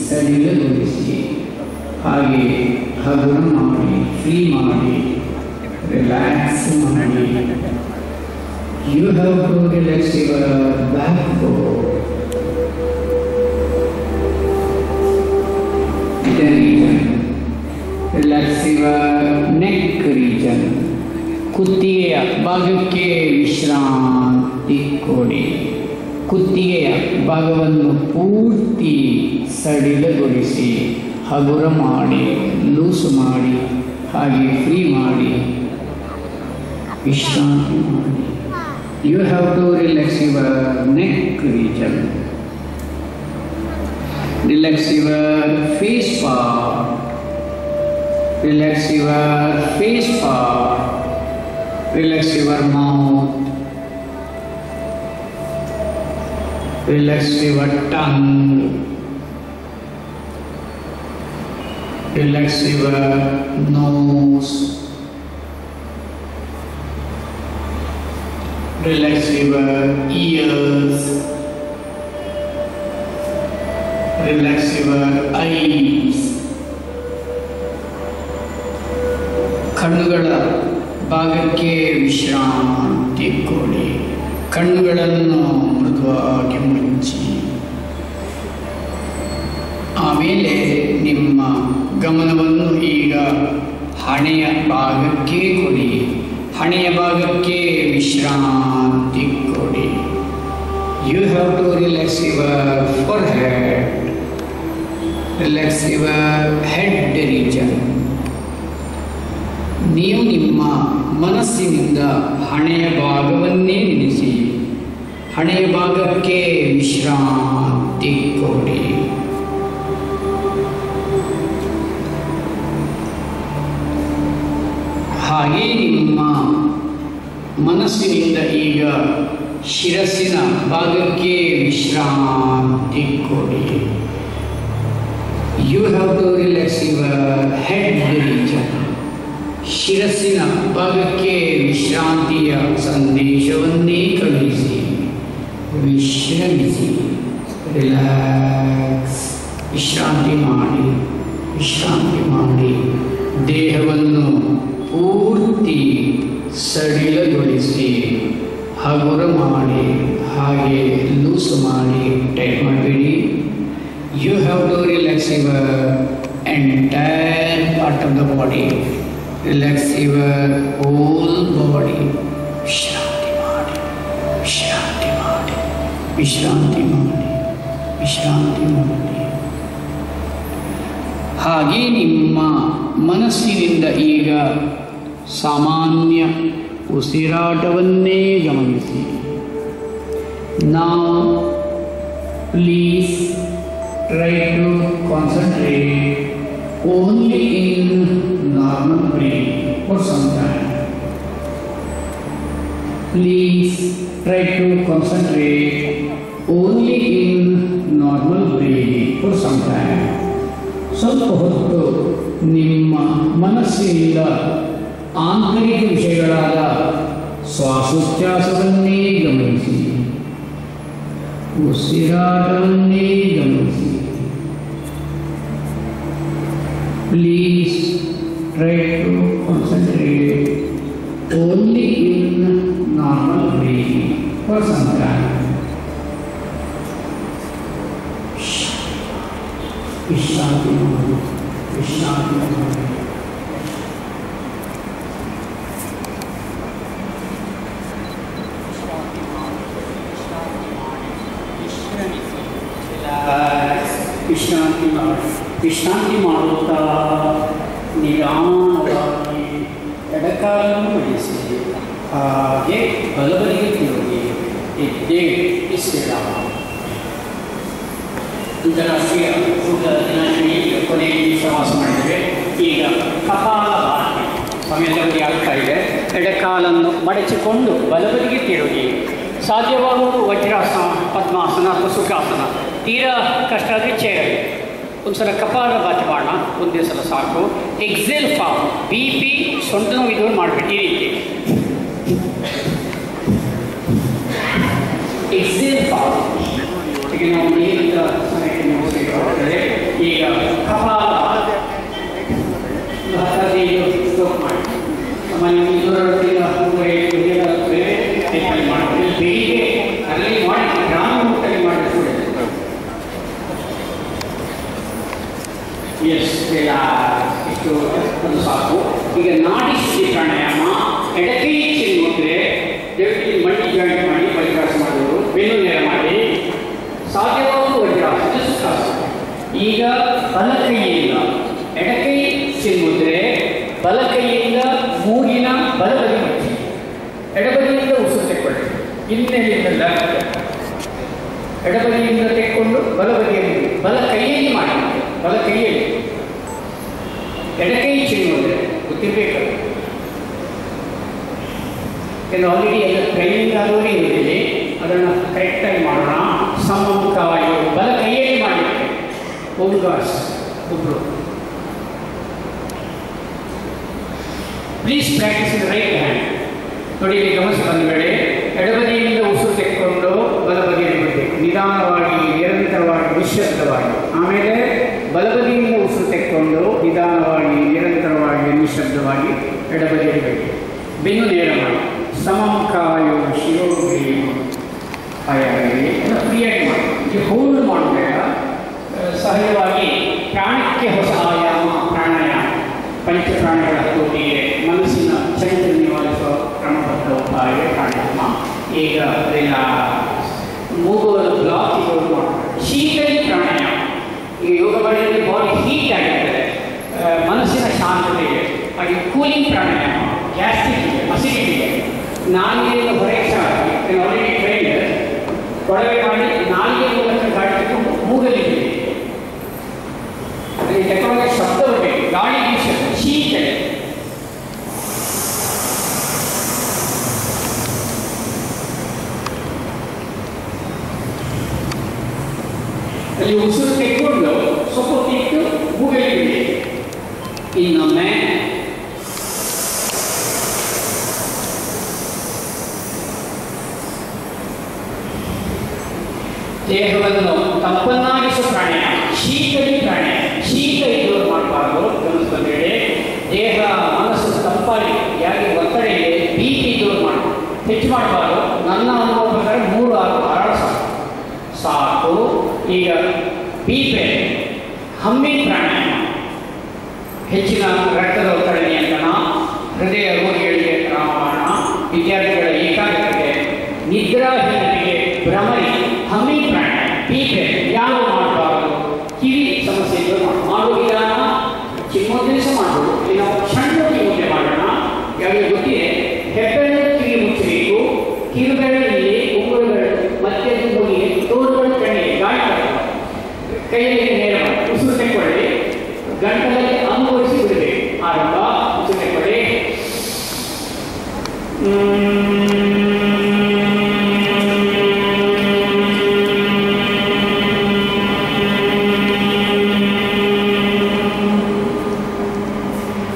ಸಡಿಲಗೊಳಿಸಿ, ಹಾಗೆ ಹಗುರ ಮಾಡಿ, ಫ್ರೀ ಮಾಡಿ, ರಿಲ್ಯಾಕ್ಸ್ ಮಾಡಿ. You have to relax your backbone. The region. Relax your neck region. ಕುತ್ತಿಗೆಯ ಭಾಗಕ್ಕೆ ವಿಶ್ರಾಂತಿ ಕೊಡಿ. ಕುತ್ತಿಗೆಯ ಭಾಗವನ್ನು ಪೂರ್ತಿ ಸಡಿಲಗೊಳಿಸಿ, ಹಗುರ ಮಾಡಿ, ಲೂಸು ಮಾಡಿ, ಹಾಗೆ ಫ್ರೀ ಮಾಡಿ, ವಿಶ್ರಾಂತಿ ಮಾಡಿ. You have to relax your neck region. Relax your face part. Relax your face part. Relax your mouth. Relax your tongue. Relax your nose. Relax your ears. Relax your eyes. ಕಣ್ಣುಗಳ ಭಾಗಕ್ಕೆ ವಿಶ್ರಾಂತಿ ಕೊಡಿ. ಕಣ್ಣುಗಳನ್ನು ಮೃದುವಾಗಿ ಮುಚ್ಚಿ, ಆಮೇಲೆ ನಿಮ್ಮ ಗಮನವನ್ನು ಈಗ ಹಣೆಯ ಭಾಗಕ್ಕೆ ಕೊಡಿ. ಹಣೆಯ ಭಾಗಕ್ಕೆ ವಿಶ್ರಾಂತಿ ಕೊಡಿ. You have to relax your forehead. Relax your head region. ನೀವು ನಿಮ್ಮ ಮನಸ್ಸಿನಿಂದ ಹಣೆಯ ಭಾಗವನ್ನೇ ನಿಲ್ಲಿಸಿ, ಹಣೆಯ ಭಾಗಕ್ಕೆ ವಿಶ್ರಾಂತಿ ಕೊಡಿ. ಹಾಗೆ ನಿಮ್ಮ ಮನಸ್ಸಿನಿಂದ ಈಗ ಶಿರಸ್ಸಿನ ಭಾಗಕ್ಕೆ ವಿಶ್ರಾಂತಿ ಕೊಡಿ. You have to relax your head region. ಶಿರಸ್ಸಿನ ಭಾಗಕ್ಕೆ ವಿಶ್ರಾಂತಿಯ ಸಂದೇಶವನ್ನೇ ಕಳುಹಿಸಿ. ವಿಶ್ರಮಿಸಿ, ರಿಲ್ಯಾಕ್ಸ್. ವಿಶ್ರಾಂತಿ ಮಾಡಿ, ವಿಶ್ರಾಂತಿ ಮಾಡಿ. ದೇಹವನ್ನು ಪೂರ್ತಿ ಸಡಿಲಗೊಳಿಸಿ, ಹಗುರ ಮಾಡಿ, ಹಾಗೆ ಲೂಸು ಮಾಡಿ, ಟೈಟ್ ಮಾಡಬೇಡಿ. You have to relax your entire part of the body. Relax your whole body. ವಿಶ್ರಾಂತಿ ಮಾಡಿ, ವಿಶ್ರಾಂತಿ ಮಾಡಿ, ವಿಶ್ರಾಂತಿ ಮಾಡಿ, ವಿಶ್ರಾಂತಿ ಮಾಡಿ. ಹಾಗೆ ನಿಮ್ಮ ಮನಸ್ಸಿನಿಂದ ಈಗ ಸಾಮಾನ್ಯ ಉಸಿರಾಟವನ್ನೇ ಗಮನಿಸಿ. Now please try to concentrate only in normal breathing for some time. Please try to concentrate only in normal breathing for some time. ಸ್ವಲ್ಪ ಹೊತ್ತು ನಿಮ್ಮ ಮನಸ್ಸಿನಿಂದ ಆಂತರಿಕ ವಿಷಯಗಳಾದ ಶ್ವಾಸೋಚ್ಛ್ವಾಸವನ್ನೇ ಗಮನಿಸಿ, ಉಸಿರಾಟವನ್ನೇ ಗಮನಿಸಿ. Please try to concentrate only in normal breathing for some time. ವಿಶ್ರಾಂತಿ ಮಾಡಿ, ವಿಶ್ರಾಂತಿ ಮಾಡಿ. ವಿಶ್ರಾಂತಿ ಮಾಡಿ. ವಿಶ್ರಾಂತಿ ಮಾಡುತ್ತಾ ನಿಧಾನವಾಗಿ ಎಡಕಾಲನ್ನು ಮಡಿಸಿ, ಹಾಗೆ ಬಲಬದಿಗೆ ತಿರುಗಿ ಎದ್ದೆ ಇಸ್ತಿರ. ಅಂತಾರಾಷ್ಟ್ರೀಯ ಯೋಗ ದಿನಾಚರಣೆಯ ಕೊನೆಯ ದಿವಸ ವಾಸ ಮಾಡಿದರೆ ಈಗ ಕಪಾಲಭಾತಿ ಸಮಯದಲ್ಲಿ ಆಗ್ತಾ ಇದೆ. ಎಡಕಾಲನ್ನು ಮಡಚಿಕೊಂಡು ಬಲಬದಿಗೆ ತಿರುಗಿ, ಸಾಧ್ಯವಾಗುವುದು ವಜ್ರಾಸನ, ಪದ್ಮಾಸನ ಅಥವಾ ಸುಖಾಸನ. ತೀರಾ ಕಷ್ಟ ಆದರೆ ಚೇರಲ್ಲಿ ಒಂದ್ಸಲ ಕಪಾಲಭಾತಿ ಮಾಡೋಣ. ಒಂದೇ ಸಲ ಸಾಕು. ಎಕ್ಸೆಲ್ ಫಾರ್ಮ್, ಬಿ ಪಿ ಸೊಂಟ ನೋವು ಇದು ಮಾಡಬೇಡಿ. ಈ ರೀತಿ ಎಕ್ಸೆಲ್ ಫಾರ್ಮ್ ಈಗ ನಾವು ನಿಯಮಿತ ಸಮಯಕ್ಕೆ ನೋಡಿದರೆ ಈಗ ಕಪಾಲ 15 ಸ್ಟ್ರೋಕ್ ಮಾಡಿ. ಸಾಮಾನ್ಯ 2 2 3 4 5 6 7 8 ಮಾಡಿ. ಇಷ್ಟು ಒಂದು ಸಾಕು. ಈಗ ನಾಡಿ ಶುದ್ಧಿ ಪ್ರಾಣಾಯಾಮ, ಎಡಕೈ ಚಿನ್ ಮುದ್ರೆ, ದಯವಿಟ್ಟು ಮಲ್ಟಿ ಜಾಯಿಂಟ್ ಮಾಡಿ ವಜ್ರಾಸ ಮಾಡೋರು, ಬೆನ್ನು ನೇರ ಮಾಡಿ ಸಾಧ್ಯವಾಗುವ ವಜ್ರಾಸನ ಸುಖಾಸನ. ಈಗ ಬಲ ಕೈಯಿಂದ ಎಡಕೈ ಚಿನ್ ಮುದ್ರೆ, ಬಲ ಕೈಯಿಂದ ಮೂಗಿನ ಬಲಬದಿ ಮಚ್ಚಿ, ಎಡಬದಿಯಿಂದ ಉಸಿರು ತೆಕ್ಕೊಳ್ಳಿ. ಇನ್ನೆಲ್ಲಿಂದ ಎಡಬದಿಯಿಂದ ತೆಕ್ಕೊಂಡು ಬಲಬದಿಯಲ್ಲಿ ಬಲ ಕೈಯಲ್ಲಿ ಮಾಡಿ, ಬಲ ಕೈಯಲ್ಲಿ ಎಡಕೈ ಚಿನ್ನೋದ್ರೆ ಗೊತ್ತಿರಬೇಕು. ಕೆಲವು ಆಲ್ರೆಡಿ ಎಲ್ಲ ಟ್ರೈನಿಂಗ್ ಆದವರೇ ಇರುವುದಿಲ್ಲ, ಅದನ್ನು ಕರೆಕ್ಟಾಗಿ ಮಾಡೋಣ. ಸಮುಖವಾಗಿ ಬಲ ಕೈಯಲ್ಲಿ ಮಾಡಿರುತ್ತೆ. ಓಂಗಾಸ್ ಒಬ್ಬರು please practice in right hand. ನೋಡಿ, ಇಲ್ಲಿ ಗಮನಿಸಿ ಒಂದು ವೇಳೆ ಎಡಬದಿಯಿಂದ ಉಸಿರು ತೆಕ್ಕೊಂಡು ಬಲಬದಿಯಲ್ಲಿ ಬಿಡಬೇಕು, ನಿಧಾನವಾಗಿ ನಿರಂತರವಾಗಿ ನಿಶ್ಶಬ್ದವಾಗಿ. ಆಮೇಲೆ ಬಲಬದಿಯಿಂದ ಉಸಿರು ತೆಕ್ಕೊಂಡು ನಿಧಾನವಾಗಿ ನಿರಂತರವಾಗಿ ನಿಶ್ಶಬ್ದವಾಗಿ ಎಡಬದಿಯಲ್ಲಿ ಬಿಡಬೇಕು. ಬೆನ್ನು ನೇರ ಮಾಡಿ, ಸಮಮುಖಾಯು ಶಿರೋಗಿ ಆಯಾಗಿ ಎಲ್ಲ ಫ್ರೀಯಾಗಿ ಮಾಡಿ. ಇದು ಹೋಲ್ಡ್ ಮಾಡಬೇಡ. ಸಹಜವಾಗಿ ಪ್ರಾಣಕ್ಕೆ ಹೊಸ ಆಯಾಮ ಪ್ರಾಣಾಯಾಮ, ಪಂಚಪ್ರಾಣಿಗಳ ಹತೋಟಿಗೆ ಮನಸ್ಸಿನ ಚೈತನ್ಯ ನಿವಾರಿಸುವ ಕ್ರಮಬದ್ಧ ಉಪಾಯ ಪ್ರಾಣಾಯಾಮ. ಈಗ ಅದೆಲ್ಲ ಮೂಗುಗಳ ಬ್ಲಾಕ್ ಇರೋದು ಶೀತಲಿ ಪ್ರಾಣಾಯಾಮ. ಈಗ ಯೋಗ ಮಾಡಿದರೆ ಬಾಡಿ ಹೀಟ್ ಆಗಿರ್ತದೆ, ಮನಸ್ಸಿನ ಶಾಂತತೆಗೆ. ಹಾಗೆ ಕೂಲಿಂಗ್ ಪ್ರಾಣಾಯಾಮ, ಗ್ಯಾಸ್ಟ್ರಿಕ್ಗೆ, ಅಸಿಡಿಟಿಗೆ, ನಾಲಿಗೆಯಿಂದ ಹೊರಗೆ ಸಾಕಿ ಆಲ್ರೆಡಿ ಟ್ರೈನ್ ಕೊಳವೆ ಮಾಡಿ ನಾಲಿಗೆ ಮೂಲಕ ಗಾಳಿ ತಗೊಂಡು ಮೂಗಲ್ಲಿ ಅಲ್ಲಿ ತಗೊಂಡ ಶಬ್ದ ಬರಬೇಕು, ಗಾಳಿ ಬೀಸಲು ಶೀತಲೆ. ಅಲ್ಲಿ ಉಸಿರು ತೆಕ್ಕೊಂಡು ಸ್ವಲ್ಪ ಇಟ್ಟು ಮೂಗಲ್ಲಿ ಬಿಡಿ. ಇನ್ನೊಮ್ಮೆ ದೇಹವನ್ನು ತಂಪನ್ನಾಗಿಸುವ ಪ್ರಾಣಾಯಾಮ, ಶೀತಲಿ ಪ್ರಾಣಾಯಾಮ. ಶೀತ ಇದ್ದವರು ಮಾಡಬಾರ್ದು. ಗಮನಿಸ್ಕೊಂಡ್ರೆ ದೇಹ ಮನಸ್ಸು ತಂಪಾಗಿ, ಯಾಕೆ ಒತ್ತಡ ಇದೆ, ಬಿ ಪಿ ಇದ್ದವರು ಮಾಡಬಾರ್ದು, ಹೆಚ್ಚು ಮಾಡಬಾರ್ದು. ನನ್ನ ಅನುಭವ ಪ್ರಕಾರ 3-6 ಸಾಕು. ಈಗ ಪೀಪೆ ಹಮ್ಮಿಂಗ್ ಪ್ರಾಣಾಯಾಮ, ಹೆಚ್ಚಿನ ರಕ್ತದ ಒತ್ತಡ ನಿಯಂತ್ರಣ, ಹೃದಯ ರೋಗಿಗಳಿಗೆ ರಾಮಬಾಣ, ವಿದ್ಯಾರ್ಥಿಗಳ ಏಕಾಗ್ರತೆ, ನಿದ್ರಾಹೀನತೆಗೆ ಭ್ರಮರಿ. ಹಮ್ಮಿಂಗ್ ಪ್ರಾಣಾಯಾಮ, ಪೀಪೆ ಯಾವ ಮಾಡಬಾರ್ದು. ಕಿವಿ ಸಮಸ್ಯೆ ಇದ್ದು ಮಾಡುವ ವಿಧಾನ ಚಿಮ್ಮುದ್ರೆ ಸಹ ಮಾಡಬಹುದು. ಇಲ್ಲಿ ನಾವು ಸಣ್ಣ ಕಿವಿಮುದ್ರೆ ಮಾಡೋಣ. ಯಾವಾಗ ಗೊತ್ತಿದೆ, ಹೆಬ್ಬೆರಳು ಕಿವಿ ಮುಚ್ಚಬೇಕು, ಕಿರುಬೆರಳಿನಲ್ಲಿ ಉಂಗುರಗಳು ಮತ್ತೆ ಮೂಗಿಗೆ, ತೋರುಗಳು ಕಣ್ಣಿಗೆ, ಗಾಳಿ ಬರ್ತದೆ. ಕೈಯಲ್ಲಿ ನೇರ ಮಾಡಿ ಉಸಿರು ತೆಕ್ಕೊಳ್ಳಿ, ಗಂಟಲಲ್ಲಿ ಅನುಭವಿಸಿ ಬಿಡಬೇಕು. ಆರಂಭ, ಉಸಿರು ತೆಕ್ಕೊಳ್ಳಿ.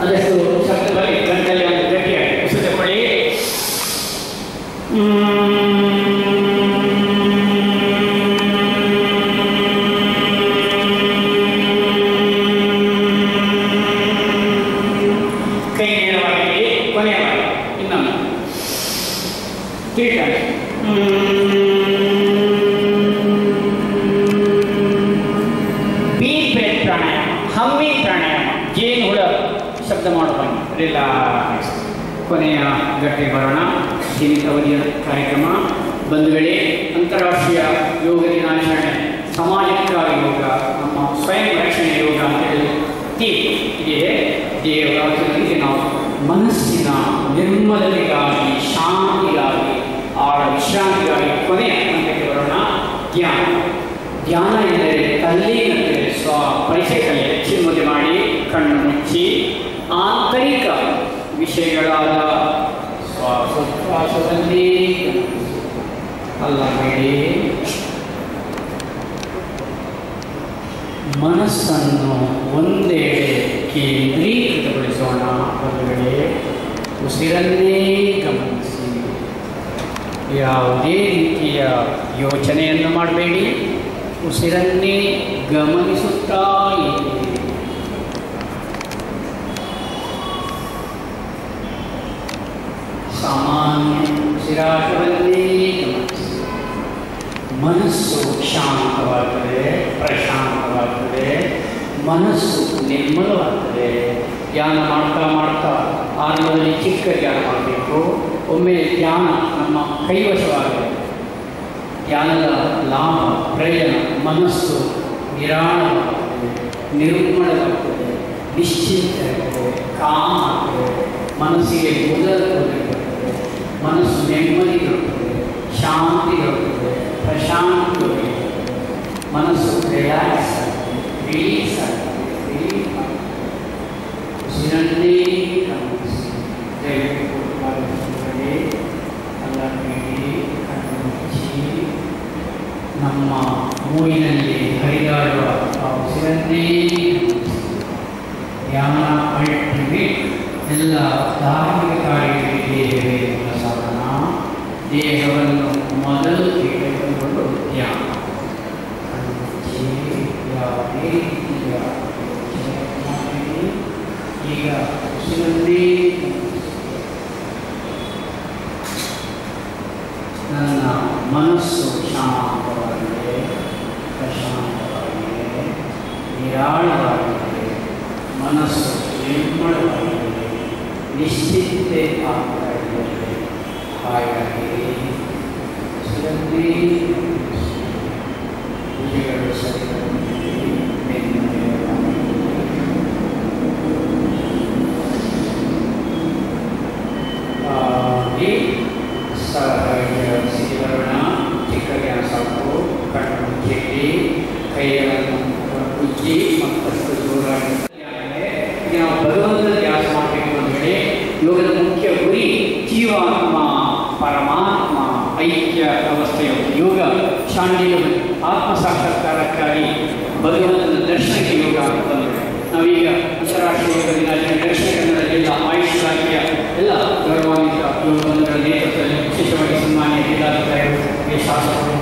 ಅದಷ್ಟು ಶಬ್ದ ಬರಲಿ, ಗಂಟಲಲ್ಲಿ ಒಂದು ಗಟ್ಟಿಯಾಗಿ ಉಸಿರು ತೆಕ್ಕೊಳ್ಳಿ. ಕೈ ನೇರವಾಗಿ ಕೊನೆಯ ಮಾಡಿ. ಇನ್ನೊಮ್ಮೆ 3 times. ಡೀಪ್ ಬ್ರೆತ್ ಪ್ರಾಣಾಯಾಮ, ಹಮ್ಮಿಂಗ್ ಪ್ರಾಣಾಯಾಮ, ಜೇನು ಹುಳ ಶಬ್ದ ಮಾಡೋ ಬನ್ನಿ. ರಿಲ್ಯಾಕ್ಸ್. ಕೊನೆಯ ಘಟ್ಟಕ್ಕೆ ಬರೋಣ. ಸೀಮಿತ ಅವಧಿಯ ಕಾರ್ಯಕ್ರಮ. ಬಂಧುಗಳೇ, ಅಂತಾರಾಷ್ಟ್ರೀಯ ಯೋಗ ದಿನಾಚರಣೆ, ಸಮಾಜಕ್ಕಾಗಿ ಯೋಗ, ನಮ್ಮ ಸ್ವಯಂ ರಕ್ಷಣೆ ಯೋಗ ಅಂತ ಹೇಳಿ ಇದೆ. ದೇವರಾತ್ರಿಯಲ್ಲಿ ನಾವು ಮನಸ್ಸಿನ ನಿರ್ಮಲತೆಗಾಗಿ, ಶಾಂತಿಗಾಗಿ, ಆಳ ವಿಶ್ರಾಂತಿಗಾಗಿ ಕೊನೆಯ ಹಂತಕ್ಕೆ ಬರೋಣ. ಧ್ಯಾನ. ಧ್ಯಾನ ಎಂದರೆ ತಲ್ಲೀನತೆ, ಪರಿಚಯ ಕಲೆ. ಚಿಮ್ಮುದೆ ಮಾಡಿ ಕಣ್ಣು ಮುಚ್ಚಿ ಆಂತರಿಕ ವಿಷಯಗಳಾದ ಶ್ವಾಸೋಚ್ಛ್ವಾಸದಲ್ಲಿ ಅಲ್ಲಬೇಡಿ, ಮನಸ್ಸನ್ನು ಒಂದೆಡೆ ಕೇಂದ್ರೀಕೃತಗೊಳಿಸೋಣ. ಒಂದೆಡೆ ಉಸಿರನ್ನೇ ಗಮನಿಸಿ. ಯಾವುದೇ ರೀತಿಯ ಯೋಚನೆಯನ್ನು ಮಾಡಬೇಡಿ, ಉಸಿರನ್ನೇ ಗಮನಿಸುತ್ತಾ ಇರಿ. ಸಾಮಾನ್ಯ ಉಸಿರಾಟವನ್ನೇ ಗಮನಿಸಿ. ಮನಸ್ಸು ಶಾಂತವಾಗ್ತದೆ, ಪ್ರಶಾಂತವಾಗ್ತದೆ. ಮನಸ್ಸು ನಿರ್ಮಲವಾಗ್ತದೆ. ಧ್ಯಾನ ಮಾಡ್ತಾ ಮಾಡ್ತಾ ಆರಂಭದಲ್ಲಿ ಚಿಕ್ಕ ಧ್ಯಾನ ಮಾಡಬೇಕು. ಒಮ್ಮೆ ಧ್ಯಾನ ನಮ್ಮ ಕೈವಶವಾಗಿದೆ. ಧ್ಯಾನದ ಲಾಭ ಪ್ರಯೋಜನ ಮನಸ್ಸು ನಿರಾಳವಾಗ್ತದೆ, ನಿರ್ಮಲವಾಗ್ತದೆ, ನಿಶ್ಚಿಂತ ಆಗ್ತದೆ, ಕಾಮ ಆಗ್ತದೆ, ಮನಸ್ಸಿಗೆ ಮೊದಲು ಬರ್ತದೆ, ಮನಸ್ಸು ನೆಮ್ಮದಿ ಬರ್ತದೆ, ಶಾಂತಿ ಬರ್ತದೆ, ಪ್ರಶಾಂತಿ, ಮನಸ್ಸು ರಿಲ್ಯಾಕ್ಸ್ ಆಗ್ತದೆ, ರಿಲೀಸ್ ಆಗ್ತದೆ, ರಿಲೀಫ್ ಆಗ್ತದೆ. ಉಸಿರನ್ನೇ ಗಮನಿಸಿ. ದಯವಿಟ್ಟು ಎಲ್ಲ ನೀಡಿ ಕಣ್ಣು ಮುಚ್ಚಿ ನಮ್ಮ ಮೂಗಿನಲ್ಲಿ ಹರಿದಾಡುವ ಆ ಉಸಿರನ್ನೇ ಧ್ಯಾನ ಅಲ್ಟಿಮೇಟ್ ಎಲ್ಲ ಧಾರ್ಮಿಕ ಕಾರ್ಯಗಳಿಗೆ ಇರುವ ಸಾಧನ. ದೇಹವನ್ನು ಮೊದಲು ತೆಗೆದುಕೊಂಡು ಧ್ಯಾನ ಯಾವುದೇ ರೀತಿಯ ಈಗ ಉಸಿರನ್ನೇ ನನ್ನ ಮನಸ್ಸು ಶಾಂತವಾಗಿದೆ, ಪ್ರಶಾಂತವಾಗಿದೆ, ನಿರಾಳವಾಗಿದೆ, ಮನಸ್ಸು ನಿರ್ಮಲವಾಗಿದೆ, ನಿಶ್ಚಿಂತೆ ಆಗ್ತಾ ಇದ್ದಾರೆ. ಹಾಗಾಗಿ ಭುಜಗಳು ಸರಿಯಾಗಿ ಸಿರಿವರ್ಣ ಚಿಕ್ಕ ಜ್ಞಾನ ಸಾಕು. ಕಣ್ಣು ಮುಚ್ಚಿ ಕೈಗಳನ್ನು ಉಜ್ಜಿ ಮತ್ತಷ್ಟು ದೂರಾಗಿ ನಾವು ಭಗವಂತನ ಧ್ಯಾಸ ಮಾಡಬೇಕು ಅಂತ ಹೇಳಿ ಯೋಗದ ಮುಖ್ಯ ಗುರಿ ಜೀವಾತ್ಮ ಪರಮಾತ್ಮ ಐಕ್ಯ ಅವಸ್ಥೆಯ ಯೋಗ ಶಾಂತಿಯ ಆತ್ಮ ಸಾಕ್ಷಾತ್ಕಾರಕ್ಕಾಗಿ ಭಗವಂತನ ದರ್ಶನಕ್ಕೆ ಯೋಗ ಬಂದರು. ನಾವೀಗ ಅಂತಾರಾಷ್ಟ್ರೀಯ ಯೋಗ ದಿನಾಚರಣೆ ದಕ್ಷಿಣ ಕನ್ನಡ ಜಿಲ್ಲಾ ಆಯುಷ್ ಇಲಾಖೆಯ ಎಲ್ಲ ಗೌರವಾನ್ವಿತ ಯೋಗ ಬಂಧುಗಳ ನೇತೃತ್ವದಲ್ಲಿ ವಿಶೇಷವಾಗಿ ಸನ್ಮಾನ್ಯ ಜಿಲ್ಲಾಧಿಕಾರಿಗಳು, ಶಾಸಕರು,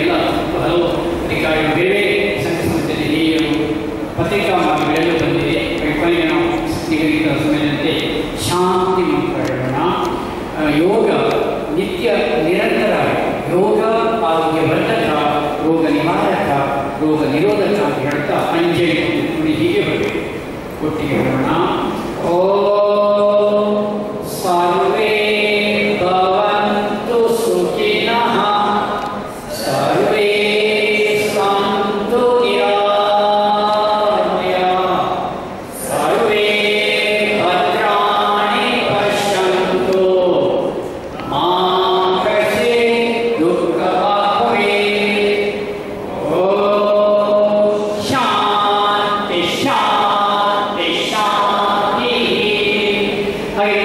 ಎಲ್ಲ ಹಲವು ಅಧಿಕಾರಿಗಳು, ಬೇರೆ ಸಂಘ ಸಂಸ್ಥೆಯಲ್ಲಿ ಹಿರಿಯರು, ಪತ್ರಿಕಾ ಮಾಧ್ಯಮಗಳೆಲ್ಲೂ ಬಂದಿದೆ. ಕೊನೆಗೆ ನಾವು ನಿಗದಿತ ಸಮಯದಂತೆ ಶಾಂತಿ ಮಂತ್ರಗಳನ್ನ ಯೋಗ ನಿತ್ಯ ನಿರಂತರ ಯೋಗ ಆರೋಗ್ಯವರ್ಧಕ, ರೋಗ ನಿವಾರಕ, ರೋಗ ನಿರೋಧಕ ಅಂತ ಹೇಳ್ತಾ ಅಂಜಲಿ ನುಡಿ ಹೀಗೆ ಬರಬೇಕು. ಒಟ್ಟಿಗೆ ಹೇಳೋಣ. ಓಂ ಸರ್ವೇ ಭವಂತು ಸುಖಿನಃ, ಸರ್ವೇ ಸಂತು ನಿರಾಮಯಃ, ಸರ್ವೇ ಭದ್ರಾಣಿ ಪಶ್ಯಂತು ಮಾ ಕಶ್ಚಿತ್ ದುಃಖಭಾಗ್ ಭವೇತ್. ಓಂ ಶಾಂತಿ ಶಾಂತಿ ಶಾಂತಿ. ಹಾಗೆ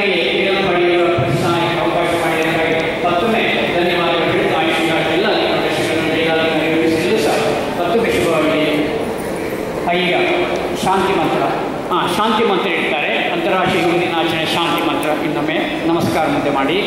ಪಡೆಯುವ ಪ್ರಶ್ನೆ ಅವಕಾಶ ಮಾಡಿದ್ದಕ್ಕಾಗಿ ಮತ್ತೊಮ್ಮೆ ಧನ್ಯವಾದಗಳು ಹೇಳ್ತಾ ಆಯುಷ್ ಎಲ್ಲ ಜಿಲ್ಲಾಧಿಕಾರಿಗಳು ಸಹ ಮತ್ತೊಮ್ಮೆ ಶುಭವಾಗಲಿ. ಈಗ ಶಾಂತಿ ಮಂತ್ರ ಶಾಂತಿ ಮಂತ್ರ ಇಡ್ತಾರೆ. ಅಂತಾರಾಷ್ಟ್ರೀಯ ಯೋಗ ದಿನಾಚರಣೆ ಶಾಂತಿ ಮಂತ್ರ ಇನ್ನೊಮ್ಮೆ ನಮಸ್ಕಾರ ಮುಂದೆ ಮಾಡಿ.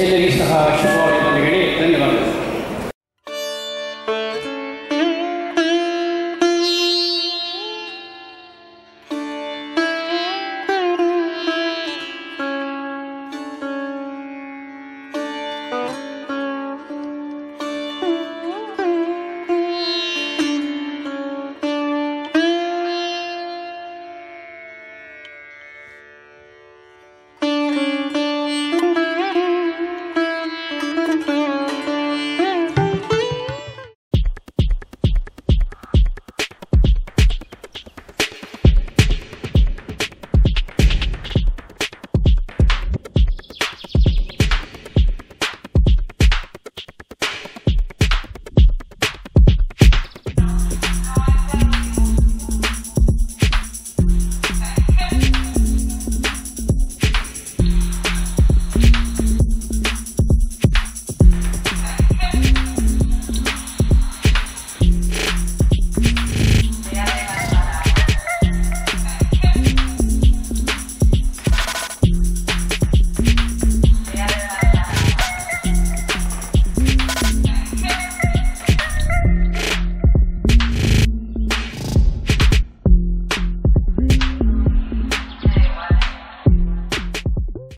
ಎಲ್ಲರಿಗೂ ಸಹ ಶುಭ